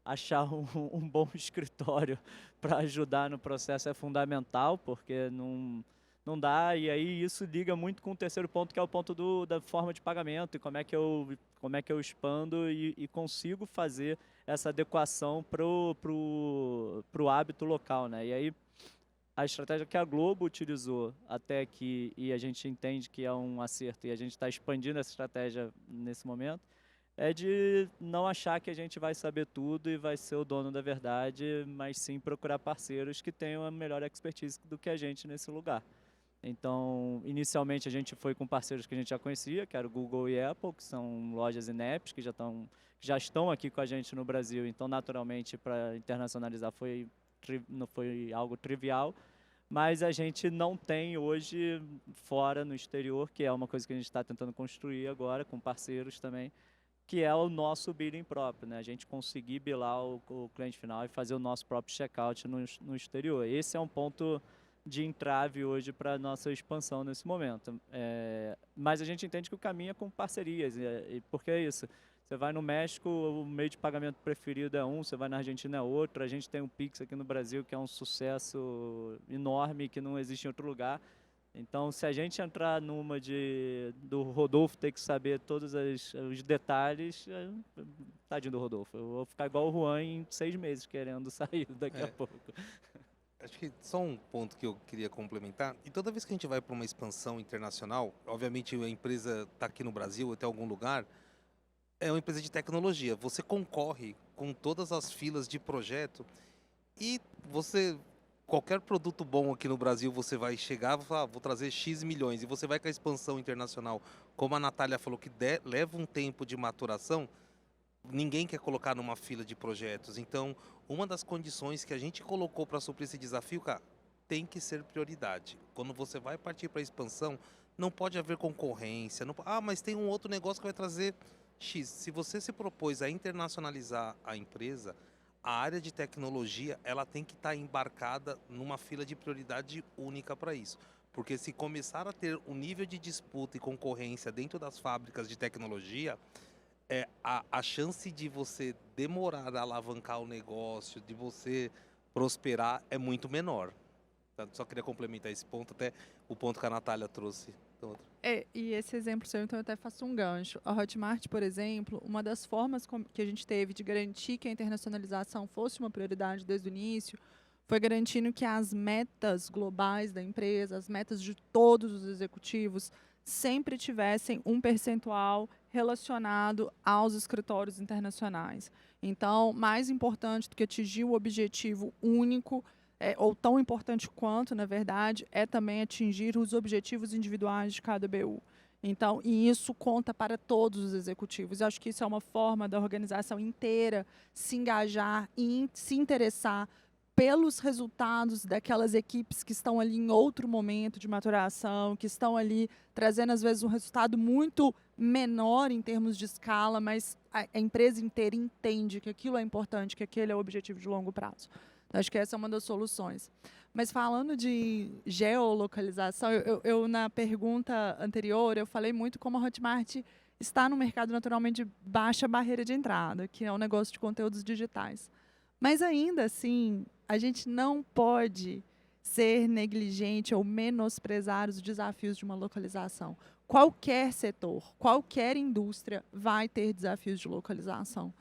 Achar um bom escritório para ajudar no processo é fundamental, porque não dá, e aí isso liga muito com o terceiro ponto, que é o ponto da forma de pagamento, e como é que eu expando e consigo fazer essa adequação pro hábito local, né? E aí a estratégia que a Globo utilizou até aqui, e a gente entende que é um acerto, e a gente está expandindo essa estratégia nesse momento, é de não achar que a gente vai saber tudo e vai ser o dono da verdade, mas sim procurar parceiros que tenham a melhor expertise do que a gente nesse lugar. Então, inicialmente a gente foi com parceiros que a gente já conhecia, que era o Google e Apple, que são lojas INEPs, que já estão aqui com a gente no Brasil. Então, naturalmente, para internacionalizar não foi algo trivial, mas a gente não tem hoje fora, no exterior, que é uma coisa que a gente está tentando construir agora com parceiros também, que é o nosso billing próprio, né? A gente conseguir billar o cliente final e fazer o nosso próprio checkout no exterior. Esse é um ponto de entrave hoje para a nossa expansão nesse momento. Mas a gente entende que o caminho é com parcerias, porque é isso. Você vai no México, o meio de pagamento preferido é um, você vai na Argentina é outro, a gente tem um Pix aqui no Brasil que é um sucesso enorme, que não existe em outro lugar. Então, se a gente entrar numa do Rodolfo ter que saber todos os detalhes, tadinho do Rodolfo, eu vou ficar igual o Juan em 6 meses querendo sair daqui a pouco. Acho que só um ponto que eu queria complementar. E toda vez que a gente vai para uma expansão internacional, obviamente a empresa está aqui no Brasil ou até algum lugar, é uma empresa de tecnologia. Você concorre com todas as filas de projeto e qualquer produto bom aqui no Brasil, você vai chegar e falar, vou trazer X milhões. E você vai com a expansão internacional, como a Natália falou, que leva um tempo de maturação, ninguém quer colocar numa fila de projetos. Então, uma das condições que a gente colocou para suprir esse desafio, cara, tem que ser prioridade. Quando você vai partir para a expansão, não pode haver concorrência. Mas tem um outro negócio que vai trazer X. Se você se propôs a internacionalizar a empresa, a área de tecnologia ela tem que estar embarcada numa fila de prioridade única para isso. Porque se começar a ter um nível de disputa e concorrência dentro das fábricas de tecnologia, a chance de você demorar a alavancar o negócio, de você prosperar, é muito menor. Então, só queria complementar esse ponto, até o ponto que a Natália trouxe. E esse exemplo seu, então, eu até faço um gancho. A Hotmart, por exemplo, uma das formas que a gente teve de garantir que a internacionalização fosse uma prioridade desde o início, foi garantindo que as metas globais da empresa, as metas de todos os executivos, sempre tivessem um percentual relacionado aos escritórios internacionais. Então, mais importante do que atingir o objetivo único, ou tão importante quanto, na verdade, é também atingir os objetivos individuais de cada BU. Então, e isso conta para todos os executivos. Eu acho que isso é uma forma da organização inteira se engajar e se interessar pelos resultados daquelas equipes que estão ali em outro momento de maturação, que estão ali trazendo, às vezes, um resultado muito menor em termos de escala, mas a empresa inteira entende que aquilo é importante, que aquele é o objetivo de longo prazo. Acho que essa é uma das soluções. Mas falando de geolocalização, eu na pergunta anterior, eu falei muito como a Hotmart está no mercado naturalmente de baixa barreira de entrada, que é o negócio de conteúdos digitais. Mas ainda assim, a gente não pode ser negligente ou menosprezar os desafios de uma localização. Qualquer setor, qualquer indústria vai ter desafios de localização.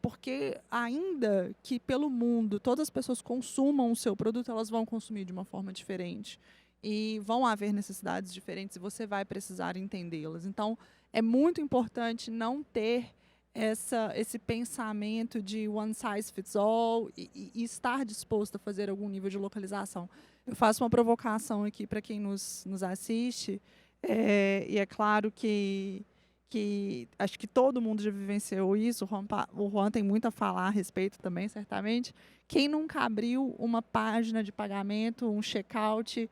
Porque ainda que pelo mundo todas as pessoas consumam o seu produto, elas vão consumir de uma forma diferente. E vão haver necessidades diferentes e você vai precisar entendê-las. Então, é muito importante não ter esse pensamento de one size fits all e estar disposto a fazer algum nível de localização. Eu faço uma provocação aqui para quem nos assiste, e é claro que acho que todo mundo já vivenciou isso, o Juan tem muito a falar a respeito também, certamente. Quem nunca abriu uma página de pagamento, um checkout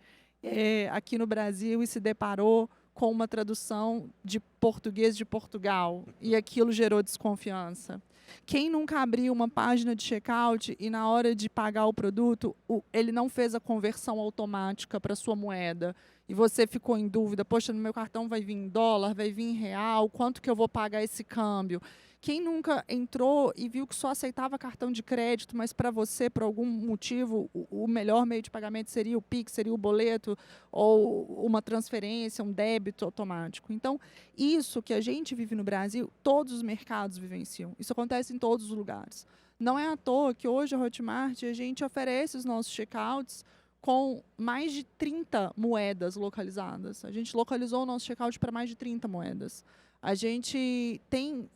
aqui no Brasil e se deparou com uma tradução de português de Portugal e aquilo gerou desconfiança? Quem nunca abriu uma página de checkout e na hora de pagar o produto, ele não fez a conversão automática para a sua moeda e você ficou em dúvida, poxa, no meu cartão vai vir em dólar, vai vir em real, quanto que eu vou pagar esse câmbio? Quem nunca entrou e viu que só aceitava cartão de crédito, mas para você, por algum motivo, o melhor meio de pagamento seria o Pix, seria o boleto, ou uma transferência, um débito automático? Então, isso que a gente vive no Brasil, todos os mercados vivenciam. Isso acontece em todos os lugares. Não é à toa que hoje a Hotmart, a gente oferece os nossos checkouts com mais de 30 moedas localizadas. A gente localizou o nosso checkout para mais de 30 moedas. A gente tem,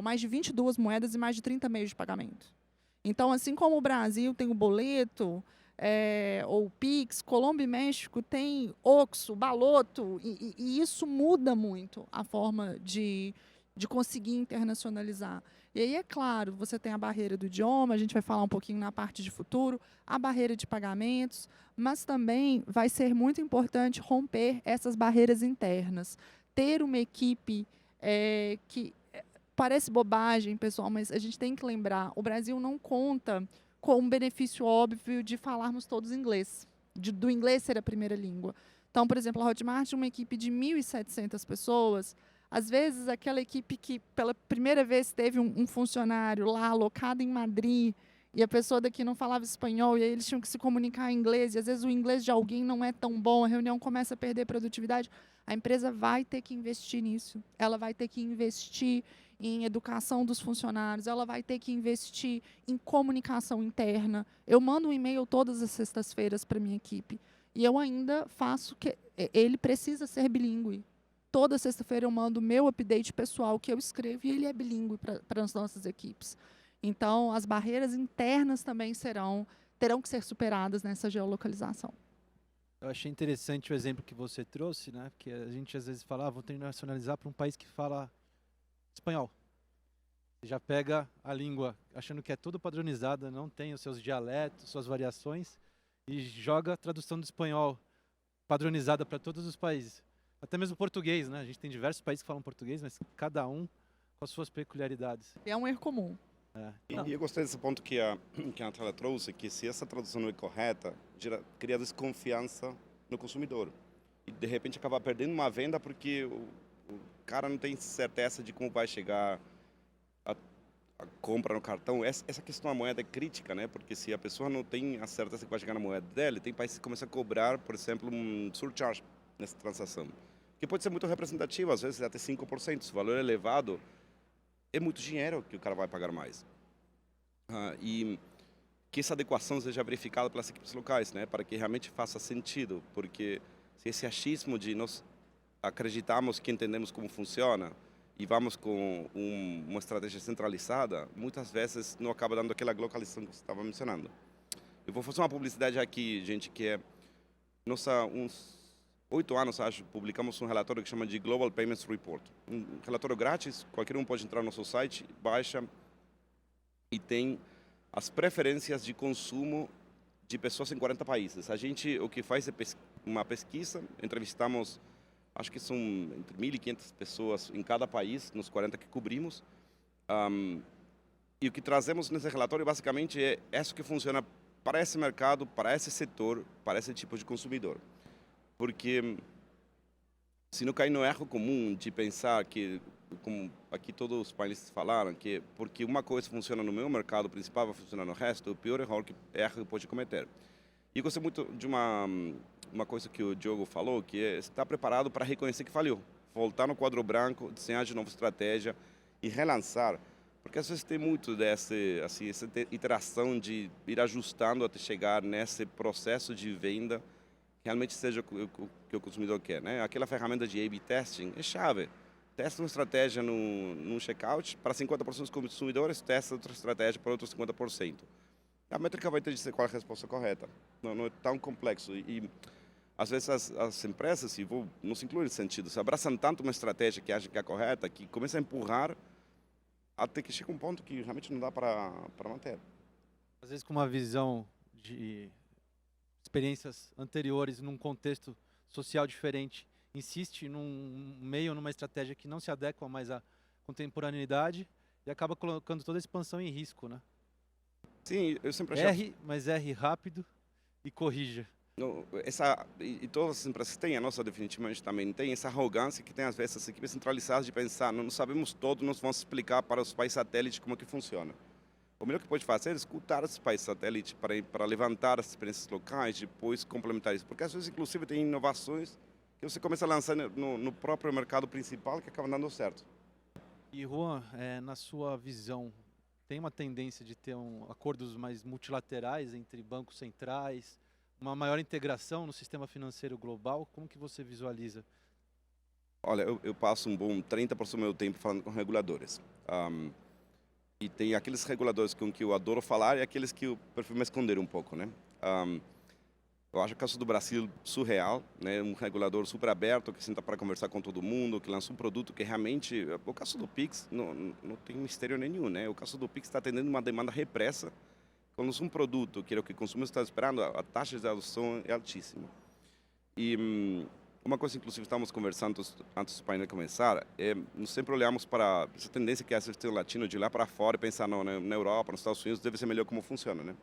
mais de 22 moedas e mais de 30 meios de pagamento. Então, assim como o Brasil tem o boleto, ou o Pix, Colômbia e México tem Oxo, Baloto, e isso muda muito a forma de conseguir internacionalizar. E aí, é claro, você tem a barreira do idioma, a gente vai falar um pouquinho na parte de futuro, a barreira de pagamentos, mas também vai ser muito importante romper essas barreiras internas. Ter uma equipe que parece bobagem, pessoal, mas a gente tem que lembrar, o Brasil não conta com um benefício óbvio de falarmos todos inglês, do inglês ser a primeira língua. Então, por exemplo, a Hotmart, uma equipe de 1.700 pessoas, às vezes aquela equipe que pela primeira vez teve um funcionário lá alocado em Madrid e a pessoa daqui não falava espanhol e aí eles tinham que se comunicar em inglês e às vezes o inglês de alguém não é tão bom, a reunião começa a perder produtividade. A empresa vai ter que investir nisso. Ela vai ter que investir em educação dos funcionários, ela vai ter que investir em comunicação interna. Eu mando um e-mail todas as sextas-feiras para a minha equipe e eu ainda faço que ele precisa ser bilíngue. Toda sexta-feira eu mando o meu update pessoal que eu escrevo e ele é bilíngue para as nossas equipes. Então, as barreiras internas também terão que ser superadas nessa geolocalização. Eu achei interessante o exemplo que você trouxe, né? Porque a gente às vezes fala, vou internacionalizar para um país que fala espanhol. Você já pega a língua achando que é tudo padronizada, não tem os seus dialetos, suas variações, e joga a tradução do espanhol padronizada para todos os países. Até mesmo o português, né? A gente tem diversos países que falam português, mas cada um com as suas peculiaridades. É um erro comum. E eu gostei desse ponto que a Natália trouxe, que se essa tradução não é correta, cria desconfiança no consumidor. E, de repente, acaba perdendo uma venda porque o cara não tem certeza de como vai chegar a compra no cartão. Essa questão da moeda é crítica, né? Porque se a pessoa não tem a certeza que vai chegar na moeda dela, tem países que começam a cobrar, por exemplo, um surcharge nessa transação, que pode ser muito representativo, às vezes até 5%. Se o valor é elevado, é muito dinheiro que o cara vai pagar mais. E que essa adequação seja verificada pelas equipes locais, né, para que realmente faça sentido, porque se esse achismo de nós acreditamos que entendemos como funciona e vamos com uma estratégia centralizada, muitas vezes não acaba dando aquela localização que você estava mencionando. Eu vou fazer uma publicidade aqui, gente, que é uns 8 anos, acho, publicamos um relatório que chama de Global Payments Report. Um relatório grátis, qualquer um pode entrar no nosso site, baixa e tem as preferências de consumo de pessoas em 40 países. A gente o que faz é uma pesquisa, entrevistamos, acho que são entre 1.500 pessoas em cada país, nos 40 que cobrimos. E o que trazemos nesse relatório basicamente é isso que funciona para esse mercado, para esse setor, para esse tipo de consumidor. Porque se não cair no erro comum de pensar que, como aqui todos os painéis falaram, que porque uma coisa funciona no meu mercado principal vai funcionar no resto, é o pior erro que pode cometer. E gostei muito de uma coisa que o Diogo falou, que é estar preparado para reconhecer que falhou. Voltar no quadro branco, desenhar de novo estratégia e relançar. Porque às vezes tem muito essa iteração de ir ajustando até chegar nesse processo de venda que realmente seja o que o consumidor quer, né? Aquela ferramenta de A/B testing é chave. Testa uma estratégia num checkout para 50% dos consumidores, testa outra estratégia para outros 50%. A métrica vai ter de ser qual a resposta correta. Não é tão complexo. E às vezes as empresas, e não se incluem nesse sentido, se abraçam tanto uma estratégia que acham que é correta, que começa a empurrar até que chega um ponto que realmente não dá para manter. Às vezes com uma visão de experiências anteriores, num contexto social diferente, insiste num meio, numa estratégia que não se adequa mais à contemporaneidade e acaba colocando toda a expansão em risco, né? Sim, eu sempre achava... Erre, mas erre rápido e corrija. E todas as empresas têm, a nossa definitivamente também tem essa arrogância que tem às vezes as equipes centralizadas de pensar, não sabemos tudo, nós vamos explicar para os países satélites como é que funciona. O melhor que pode fazer é escutar esses países satélites para levantar as experiências locais, depois complementar isso. Porque às vezes, inclusive, tem inovações que você começa a lançar no próprio mercado principal que acaba dando certo. E Juan, na sua visão, tem uma tendência de ter acordos mais multilaterais entre bancos centrais, uma maior integração no sistema financeiro global? Como que você visualiza? Olha, eu passo um bom 30% do meu tempo falando com reguladores. E tem aqueles reguladores com que eu adoro falar e aqueles que eu prefiro me esconder um pouco, né? Eu acho o caso do Brasil surreal, né? Um regulador super aberto que senta para conversar com todo mundo, que lança um produto que realmente... O caso do Pix não tem mistério nenhum, né? O caso do Pix está atendendo uma demanda repressa. Quando um produto que é o que o consumidor está esperando, a taxa de adoção é altíssima. E uma coisa, inclusive, estávamos conversando antes do painel começar, nós sempre olhamos para essa tendência que é assistir o latino de lá para fora e pensar na Europa, nos Estados Unidos, deve ser melhor como funciona, né?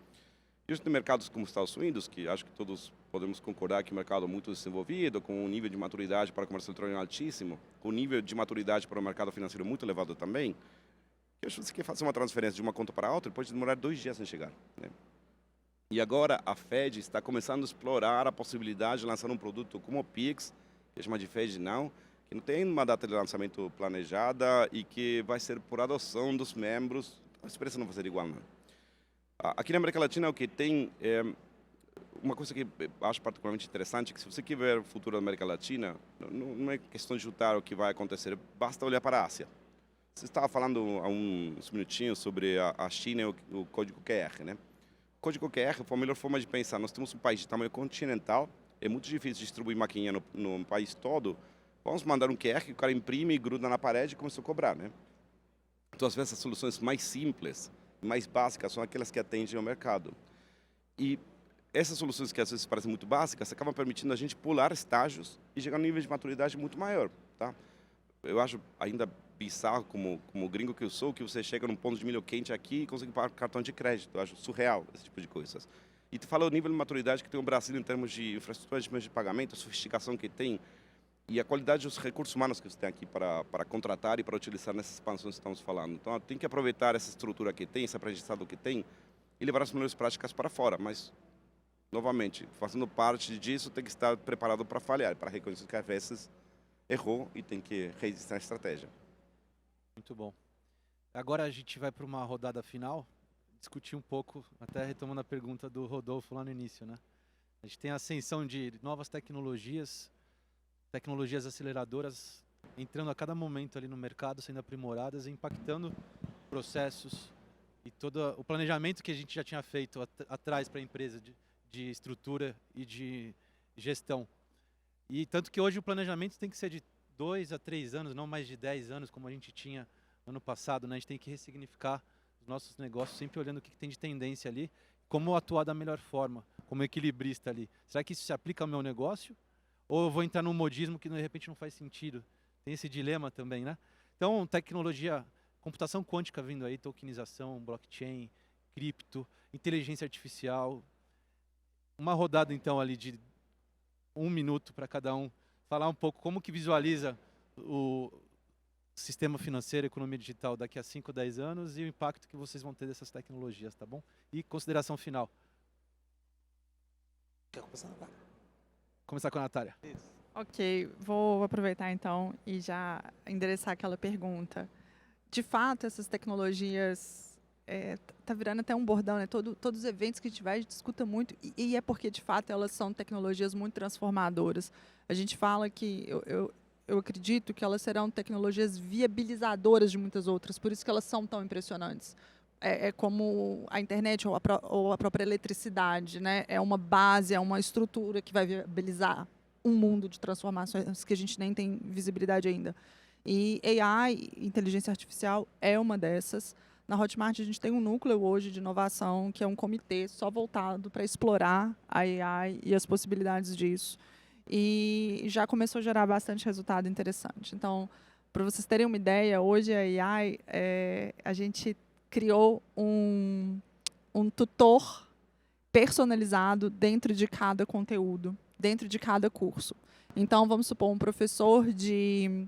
E os mercados como os Estados Unidos, que acho que todos podemos concordar que é um mercado muito desenvolvido, com um nível de maturidade para o comércio eletrônico altíssimo, com um nível de maturidade para o mercado financeiro muito elevado também, que se você quer fazer uma transferência de uma conta para outra, pode demorar 2 dias sem chegar, né? E agora a Fed está começando a explorar a possibilidade de lançar um produto como o Pix, que chama de Fed Now, que não tem uma data de lançamento planejada e que vai ser por adoção dos membros. A experiência não vai ser igual, não. Aqui na América Latina, o que tem uma coisa que eu acho particularmente interessante, que se você quer ver o futuro da América Latina, não é questão de chutar o que vai acontecer, basta olhar para a Ásia. Você estava falando há uns minutinhos sobre a China e o código QR, né? O código QR foi a melhor forma de pensar. Nós temos um país de tamanho continental, é muito difícil distribuir maquininha no país todo. Vamos mandar um QR que o cara imprime, gruda na parede e começou a cobrar, né? Então, às vezes, as soluções mais simples, mais básicas, são aquelas que atendem ao mercado. E essas soluções que às vezes parecem muito básicas, acabam permitindo a gente pular estágios e chegar a um nível de maturidade muito maior, tá? Eu acho ainda bizarro, como gringo que eu sou, que você chega num ponto de milho quente aqui e consegue pagar cartão de crédito. Eu acho surreal esse tipo de coisas. E tu fala o nível de maturidade que tem o Brasil em termos de infraestrutura de meios de pagamento, a sofisticação que tem e a qualidade dos recursos humanos que você tem aqui para contratar e para utilizar nessas expansões que estamos falando. Então, tem que aproveitar essa estrutura que tem, esse aprendizado que tem e levar as melhores práticas para fora. Mas, novamente, fazendo parte disso, tem que estar preparado para falhar, para reconhecer que às vezes errou e tem que reeditar a estratégia. Muito bom. Agora a gente vai para uma rodada final, discutir um pouco, até retomando a pergunta do Rodolfo lá no início, né? A gente tem a ascensão de novas tecnologias aceleradoras entrando a cada momento ali no mercado, sendo aprimoradas, impactando processos e todo o planejamento que a gente já tinha feito atrás para a empresa de estrutura e de gestão. E tanto que hoje o planejamento tem que ser de 2 a 3 anos, não mais de 10 anos, como a gente tinha ano passado, né? A gente tem que ressignificar os nossos negócios, sempre olhando o que tem de tendência ali, como atuar da melhor forma, como equilibrista ali. Será que isso se aplica ao meu negócio? Ou eu vou entrar num modismo que de repente não faz sentido? Tem esse dilema também, né? Então, tecnologia, computação quântica vindo aí, tokenização, blockchain, cripto, inteligência artificial, uma rodada então ali de 1 minuto para cada um, falar um pouco como que visualiza o sistema financeiro, a economia digital daqui a 5, 10 anos e o impacto que vocês vão ter dessas tecnologias, tá bom? E consideração final. Quer começar? Vai. Começar com a Natália. Ok, vou aproveitar então e já endereçar aquela pergunta. De fato, essas tecnologias tá virando até um bordão, né? Todos os eventos que a gente vai, a gente escuta muito e é porque de fato elas são tecnologias muito transformadoras. A gente fala que eu acredito que elas serão tecnologias viabilizadoras de muitas outras, por isso que elas são tão impressionantes. É como a internet ou a própria eletricidade, né? É uma base, é uma estrutura que vai viabilizar um mundo de transformações que a gente nem tem visibilidade ainda. E AI, inteligência artificial, é uma dessas. Na Hotmart, a gente tem um núcleo hoje de inovação, que é um comitê só voltado para explorar a AI e as possibilidades disso. E já começou a gerar bastante resultado interessante. Então, para vocês terem uma ideia, hoje a AI, a gente criou um tutor personalizado dentro de cada conteúdo, dentro de cada curso. Então, vamos supor, um professor de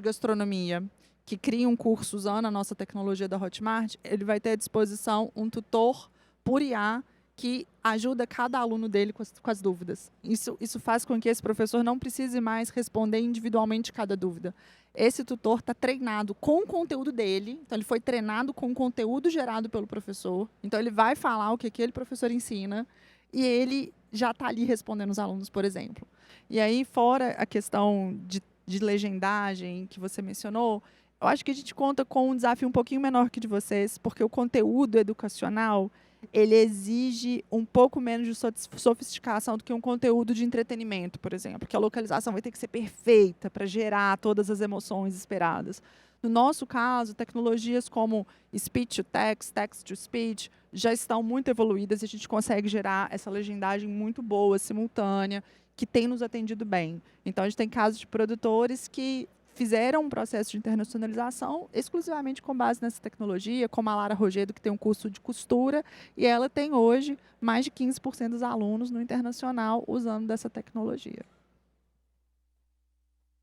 gastronomia que cria um curso usando a nossa tecnologia da Hotmart, ele vai ter à disposição um tutor por IA que ajuda cada aluno dele com as dúvidas. Isso faz com que esse professor não precise mais responder individualmente cada dúvida. Esse tutor está treinado com o conteúdo dele, então ele foi treinado com o conteúdo gerado pelo professor, então ele vai falar o que aquele professor ensina e ele já está ali respondendo os alunos, por exemplo. E aí, fora a questão de legendagem que você mencionou, eu acho que a gente conta com um desafio um pouquinho menor que o de vocês, porque o conteúdo educacional ele exige um pouco menos de sofisticação do que um conteúdo de entretenimento, por exemplo, que a localização vai ter que ser perfeita para gerar todas as emoções esperadas. No nosso caso, tecnologias como speech to text, text to speech, já estão muito evoluídas e a gente consegue gerar essa legendagem muito boa, simultânea, que tem nos atendido bem. Então, a gente tem casos de produtores que fizeram um processo de internacionalização exclusivamente com base nessa tecnologia, como a Lara Rogedo, que tem um curso de costura, e ela tem hoje mais de 15% dos alunos no internacional usando dessa tecnologia.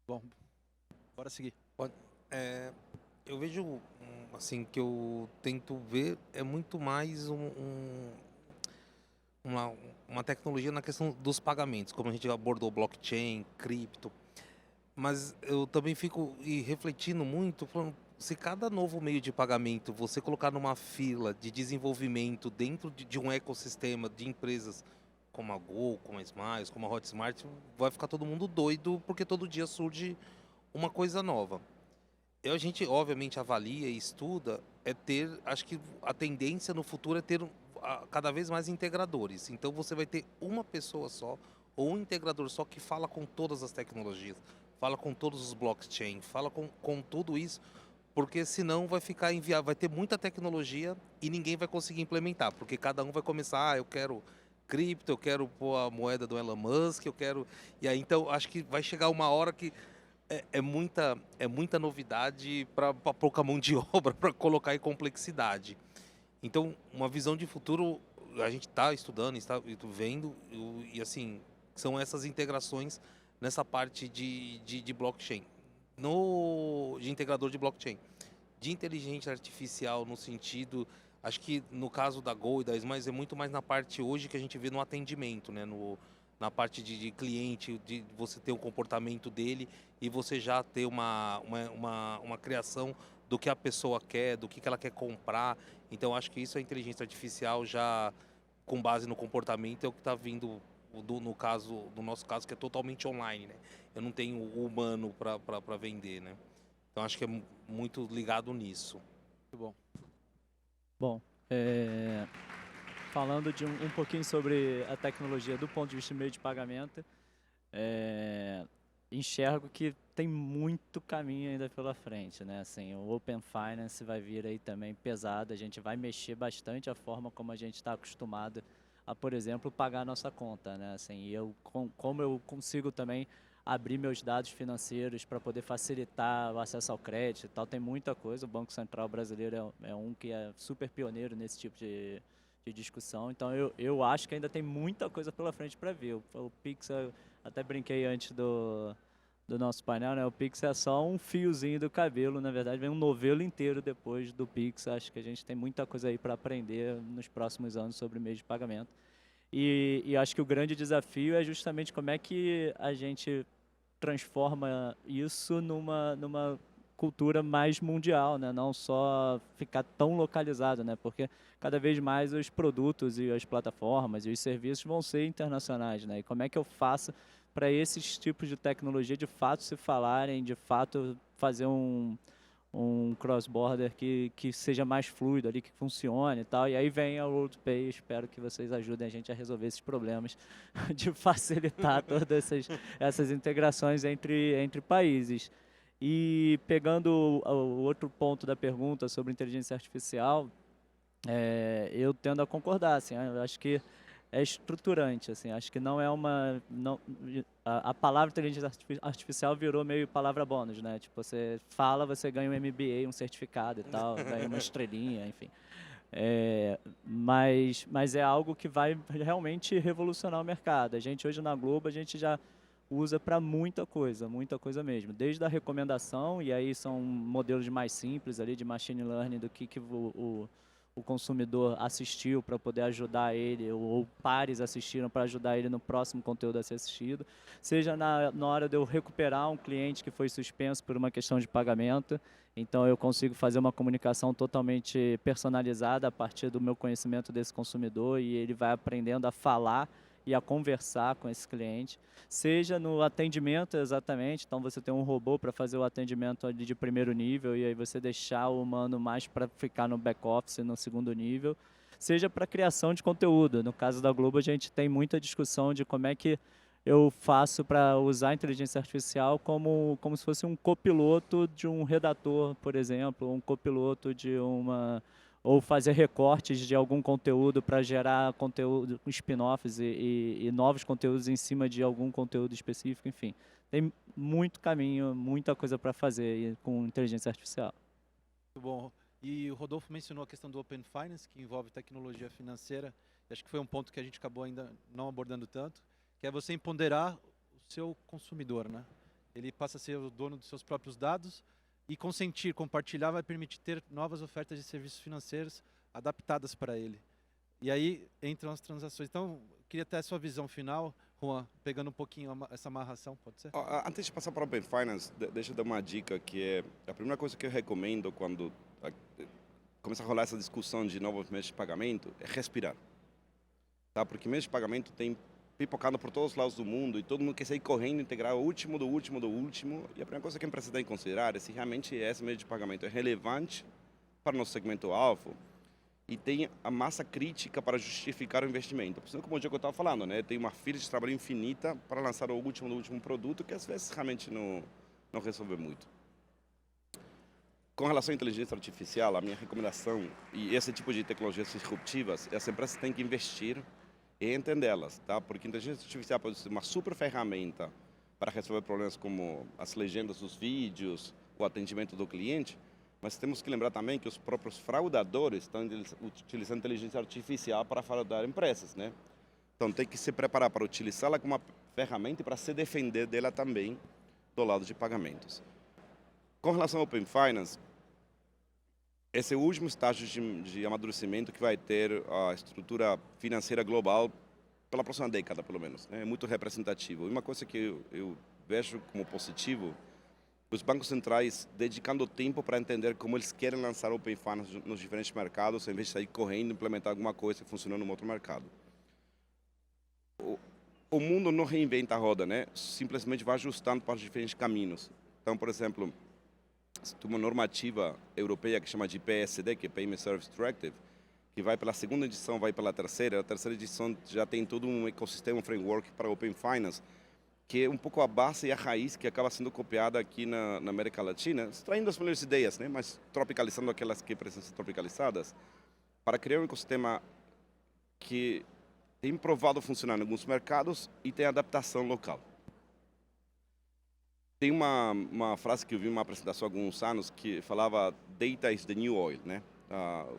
Bom, bora seguir. Eu vejo, assim, que eu tento ver é muito mais uma tecnologia na questão dos pagamentos, como a gente abordou blockchain, cripto. Mas eu também fico refletindo muito, falando, se cada novo meio de pagamento você colocar numa fila de desenvolvimento dentro de um ecossistema de empresas como a Gol, como a Smiles, como a Hotmart, vai ficar todo mundo doido porque todo dia surge uma coisa nova. A gente, obviamente, avalia e estuda, acho que a tendência no futuro é ter cada vez mais integradores. Então você vai ter uma pessoa só, ou um integrador só que fala com todas as tecnologias, fala com todos os blockchain, fala com tudo isso, porque senão vai ficar inviável, vai ter muita tecnologia e ninguém vai conseguir implementar, porque cada um vai começar, eu quero cripto, eu quero pôr a moeda do Elon Musk, eu quero... E aí, então, acho que vai chegar uma hora que é muita novidade para pouca mão de obra, para colocar em complexidade. Então, uma visão de futuro, a gente está estudando, está vendo, e assim, são essas integrações nessa parte de blockchain, de integrador de blockchain, de inteligência artificial no sentido, acho que no caso da Gol e da Smiles é muito mais na parte hoje que a gente vê no atendimento, né, na parte de cliente, de você ter o comportamento dele e você já ter uma criação do que a pessoa quer, do que ela quer comprar. Então, acho que isso a inteligência artificial já, com base no comportamento, é o que está vindo no nosso caso, que é totalmente online, né? Eu não tenho o humano para vender, né? Então, acho que é muito ligado nisso. Muito bom. Bom, falando de um pouquinho sobre a tecnologia do ponto de vista do meio de pagamento, enxergo que tem muito caminho ainda pela frente, né? Assim, o Open Finance vai vir aí também pesado, a gente vai mexer bastante a forma como a gente está acostumado a, por exemplo, pagar a nossa conta, né? Assim, como eu consigo também abrir meus dados financeiros para poder facilitar o acesso ao crédito e tal, tem muita coisa. O Banco Central brasileiro é um que é super pioneiro nesse tipo de de discussão. Então, eu acho que ainda tem muita coisa pela frente para ver. O Pix, até brinquei antes do nosso painel, né? O Pix é só um fiozinho do cabelo, na verdade, vem um novelo inteiro depois do Pix. Acho que a gente tem muita coisa aí para aprender nos próximos anos sobre meios de pagamento. E acho que o grande desafio é justamente como é que a gente transforma isso numa cultura mais mundial, né? Não só ficar tão localizado, né? Porque cada vez mais os produtos e as plataformas e os serviços vão ser internacionais, né? E como é que eu faço para esses tipos de tecnologia de fato se falarem, de fato fazer um cross-border que seja mais fluido ali, que funcione e tal. E aí vem a WorldPay, espero que vocês ajudem a gente a resolver esses problemas de facilitar todas essas integrações entre países. E pegando o outro ponto da pergunta sobre inteligência artificial, eu tendo a concordar, assim, eu acho que é estruturante, assim, acho que não é uma... a palavra inteligência artificial virou meio palavra bônus, né? Tipo, você fala, você ganha um MBA, um certificado e tal, ganha uma estrelinha, enfim. Mas é algo que vai realmente revolucionar o mercado. A gente hoje na Globo, a gente já usa para muita coisa mesmo. Desde a recomendação, e aí são modelos mais simples ali de machine learning do que o consumidor assistiu para poder ajudar ele, ou pares assistiram para ajudar ele no próximo conteúdo a ser assistido. Seja na hora de eu recuperar um cliente que foi suspenso por uma questão de pagamento, então eu consigo fazer uma comunicação totalmente personalizada a partir do meu conhecimento desse consumidor e ele vai aprendendo a falar e a conversar com esse cliente, seja no atendimento exatamente, então você tem um robô para fazer o atendimento ali de primeiro nível e aí você deixar o humano mais para ficar no back-office, no segundo nível, seja para criação de conteúdo. No caso da Globo, a gente tem muita discussão de como é que eu faço para usar a inteligência artificial como se fosse um copiloto de um redator, por exemplo, um copiloto de uma... ou fazer recortes de algum conteúdo para gerar conteúdo, spin-offs e novos conteúdos em cima de algum conteúdo específico, enfim. Tem muito caminho, muita coisa para fazer com inteligência artificial. Muito bom. E o Rodolfo mencionou a questão do Open Finance, que envolve tecnologia financeira. Acho que foi um ponto que a gente acabou ainda não abordando tanto, que é você empoderar o seu consumidor, né? Ele passa a ser o dono dos seus próprios dados, e consentir, compartilhar vai permitir ter novas ofertas de serviços financeiros adaptadas para ele. E aí entram as transações. Então, eu queria ter a sua visão final, Juan, pegando um pouquinho essa amarração, pode ser? Antes de passar para o Open Finance, deixa eu dar uma dica, que é a primeira coisa que eu recomendo quando começa a rolar essa discussão de novos meios de pagamento, é respirar. Tá? Porque meios de pagamento tem pipocando por todos os lados do mundo e todo mundo quer sair correndo, integrar o último do último do último. E a primeira coisa que a empresa tem que considerar é se realmente esse meio de pagamento é relevante para o nosso segmento-alvo e tem a massa crítica para justificar o investimento. Por exemplo, como o Diogo estava falando, né? Tem uma fila de trabalho infinita para lançar o último do último produto que às vezes realmente não resolve muito. Com relação à inteligência artificial, a minha recomendação, e esse tipo de tecnologias disruptivas, as empresas têm que investir e entendê-las, tá? Porque a inteligência artificial pode ser uma super ferramenta para resolver problemas como as legendas dos vídeos, o atendimento do cliente, mas temos que lembrar também que os próprios fraudadores estão utilizando inteligência artificial para fraudar empresas, né? Então tem que se preparar para utilizá-la como uma ferramenta e para se defender dela também do lado de pagamentos. Com relação ao Open Finance, esse é o último estágio de amadurecimento que vai ter a estrutura financeira global pela próxima década, pelo menos. É muito representativo. E uma coisa que eu vejo como positivo, os bancos centrais dedicando tempo para entender como eles querem lançar Open Finance nos diferentes mercados, em vez de sair correndo e implementar alguma coisa que funciona no outro mercado. O mundo não reinventa a roda, né? Simplesmente vai ajustando para os diferentes caminhos. Então, por exemplo, tem uma normativa europeia que chama de PSD, que é Payment Service Directive, que vai pela segunda edição, vai pela terceira. A terceira edição já tem todo um ecossistema, um framework para Open Finance, que é um pouco a base e a raiz que acaba sendo copiada aqui na América Latina, extraindo as melhores ideias, né? Mas tropicalizando aquelas que precisam ser tropicalizadas, para criar um ecossistema que tem provado funcionar em alguns mercados e tem adaptação local. Tem uma frase que eu vi em uma apresentação há alguns anos que falava "Data is the new oil", né?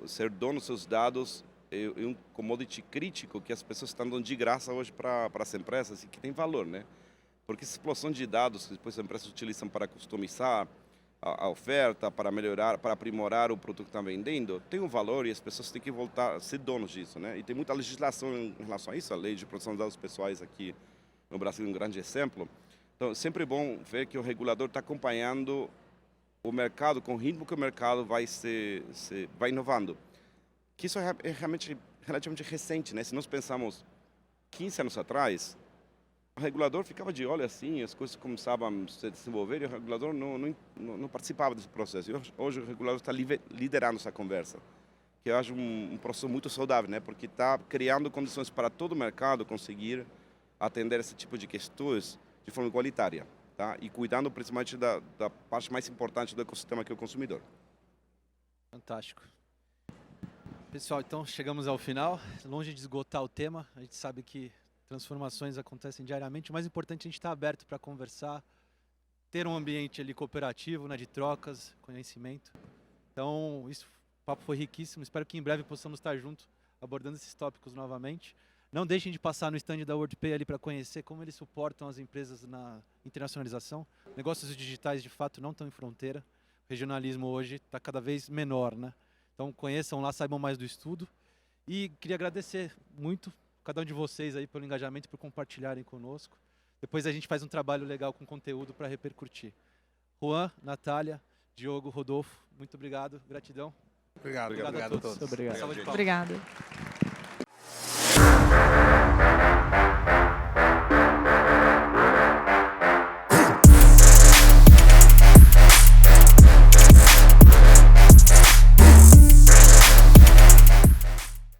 Ser dono dos seus dados é um commodity crítico que as pessoas estão dando de graça hoje para as empresas e que tem valor, né? Porque essa explosão de dados que depois as empresas utilizam para customizar a oferta, para melhorar, para aprimorar o produto que estão vendendo, tem um valor e as pessoas têm que voltar a ser donos disso, né? E tem muita legislação em relação a isso, a lei de proteção de dados pessoais aqui no Brasil é um grande exemplo. Então, sempre bom ver que o regulador está acompanhando o mercado com o ritmo que o mercado vai vai inovando. Que isso é realmente relativamente recente, né? Se nós pensamos 15 anos atrás, o regulador ficava de olho assim, as coisas começavam a se desenvolver e o regulador não participava desse processo. E hoje o regulador está liderando essa conversa, que eu acho um processo muito saudável, né? Porque está criando condições para todo o mercado conseguir atender esse tipo de questões de forma igualitária, tá? E cuidando principalmente da parte mais importante do ecossistema, que é o consumidor. Fantástico. Pessoal, então chegamos ao final. Longe de esgotar o tema, a gente sabe que transformações acontecem diariamente. O mais importante é a gente estar aberto para conversar, ter um ambiente ali cooperativo, né, de trocas, conhecimento. Então, o papo foi riquíssimo. Espero que em breve possamos estar juntos abordando esses tópicos novamente. Não deixem de passar no stand da WorldPay ali para conhecer como eles suportam as empresas na internacionalização. Negócios digitais, de fato, não estão em fronteira. O regionalismo hoje está cada vez menor, né? Então conheçam lá, saibam mais do estudo. E queria agradecer muito cada um de vocês aí pelo engajamento e por compartilharem conosco. Depois a gente faz um trabalho legal com conteúdo para repercutir. Juan, Natália, Diogo, Rodolfo, muito obrigado, gratidão. Obrigado, Obrigado a obrigado a todos. todos. Obrigado. Salva de palmas. Obrigada.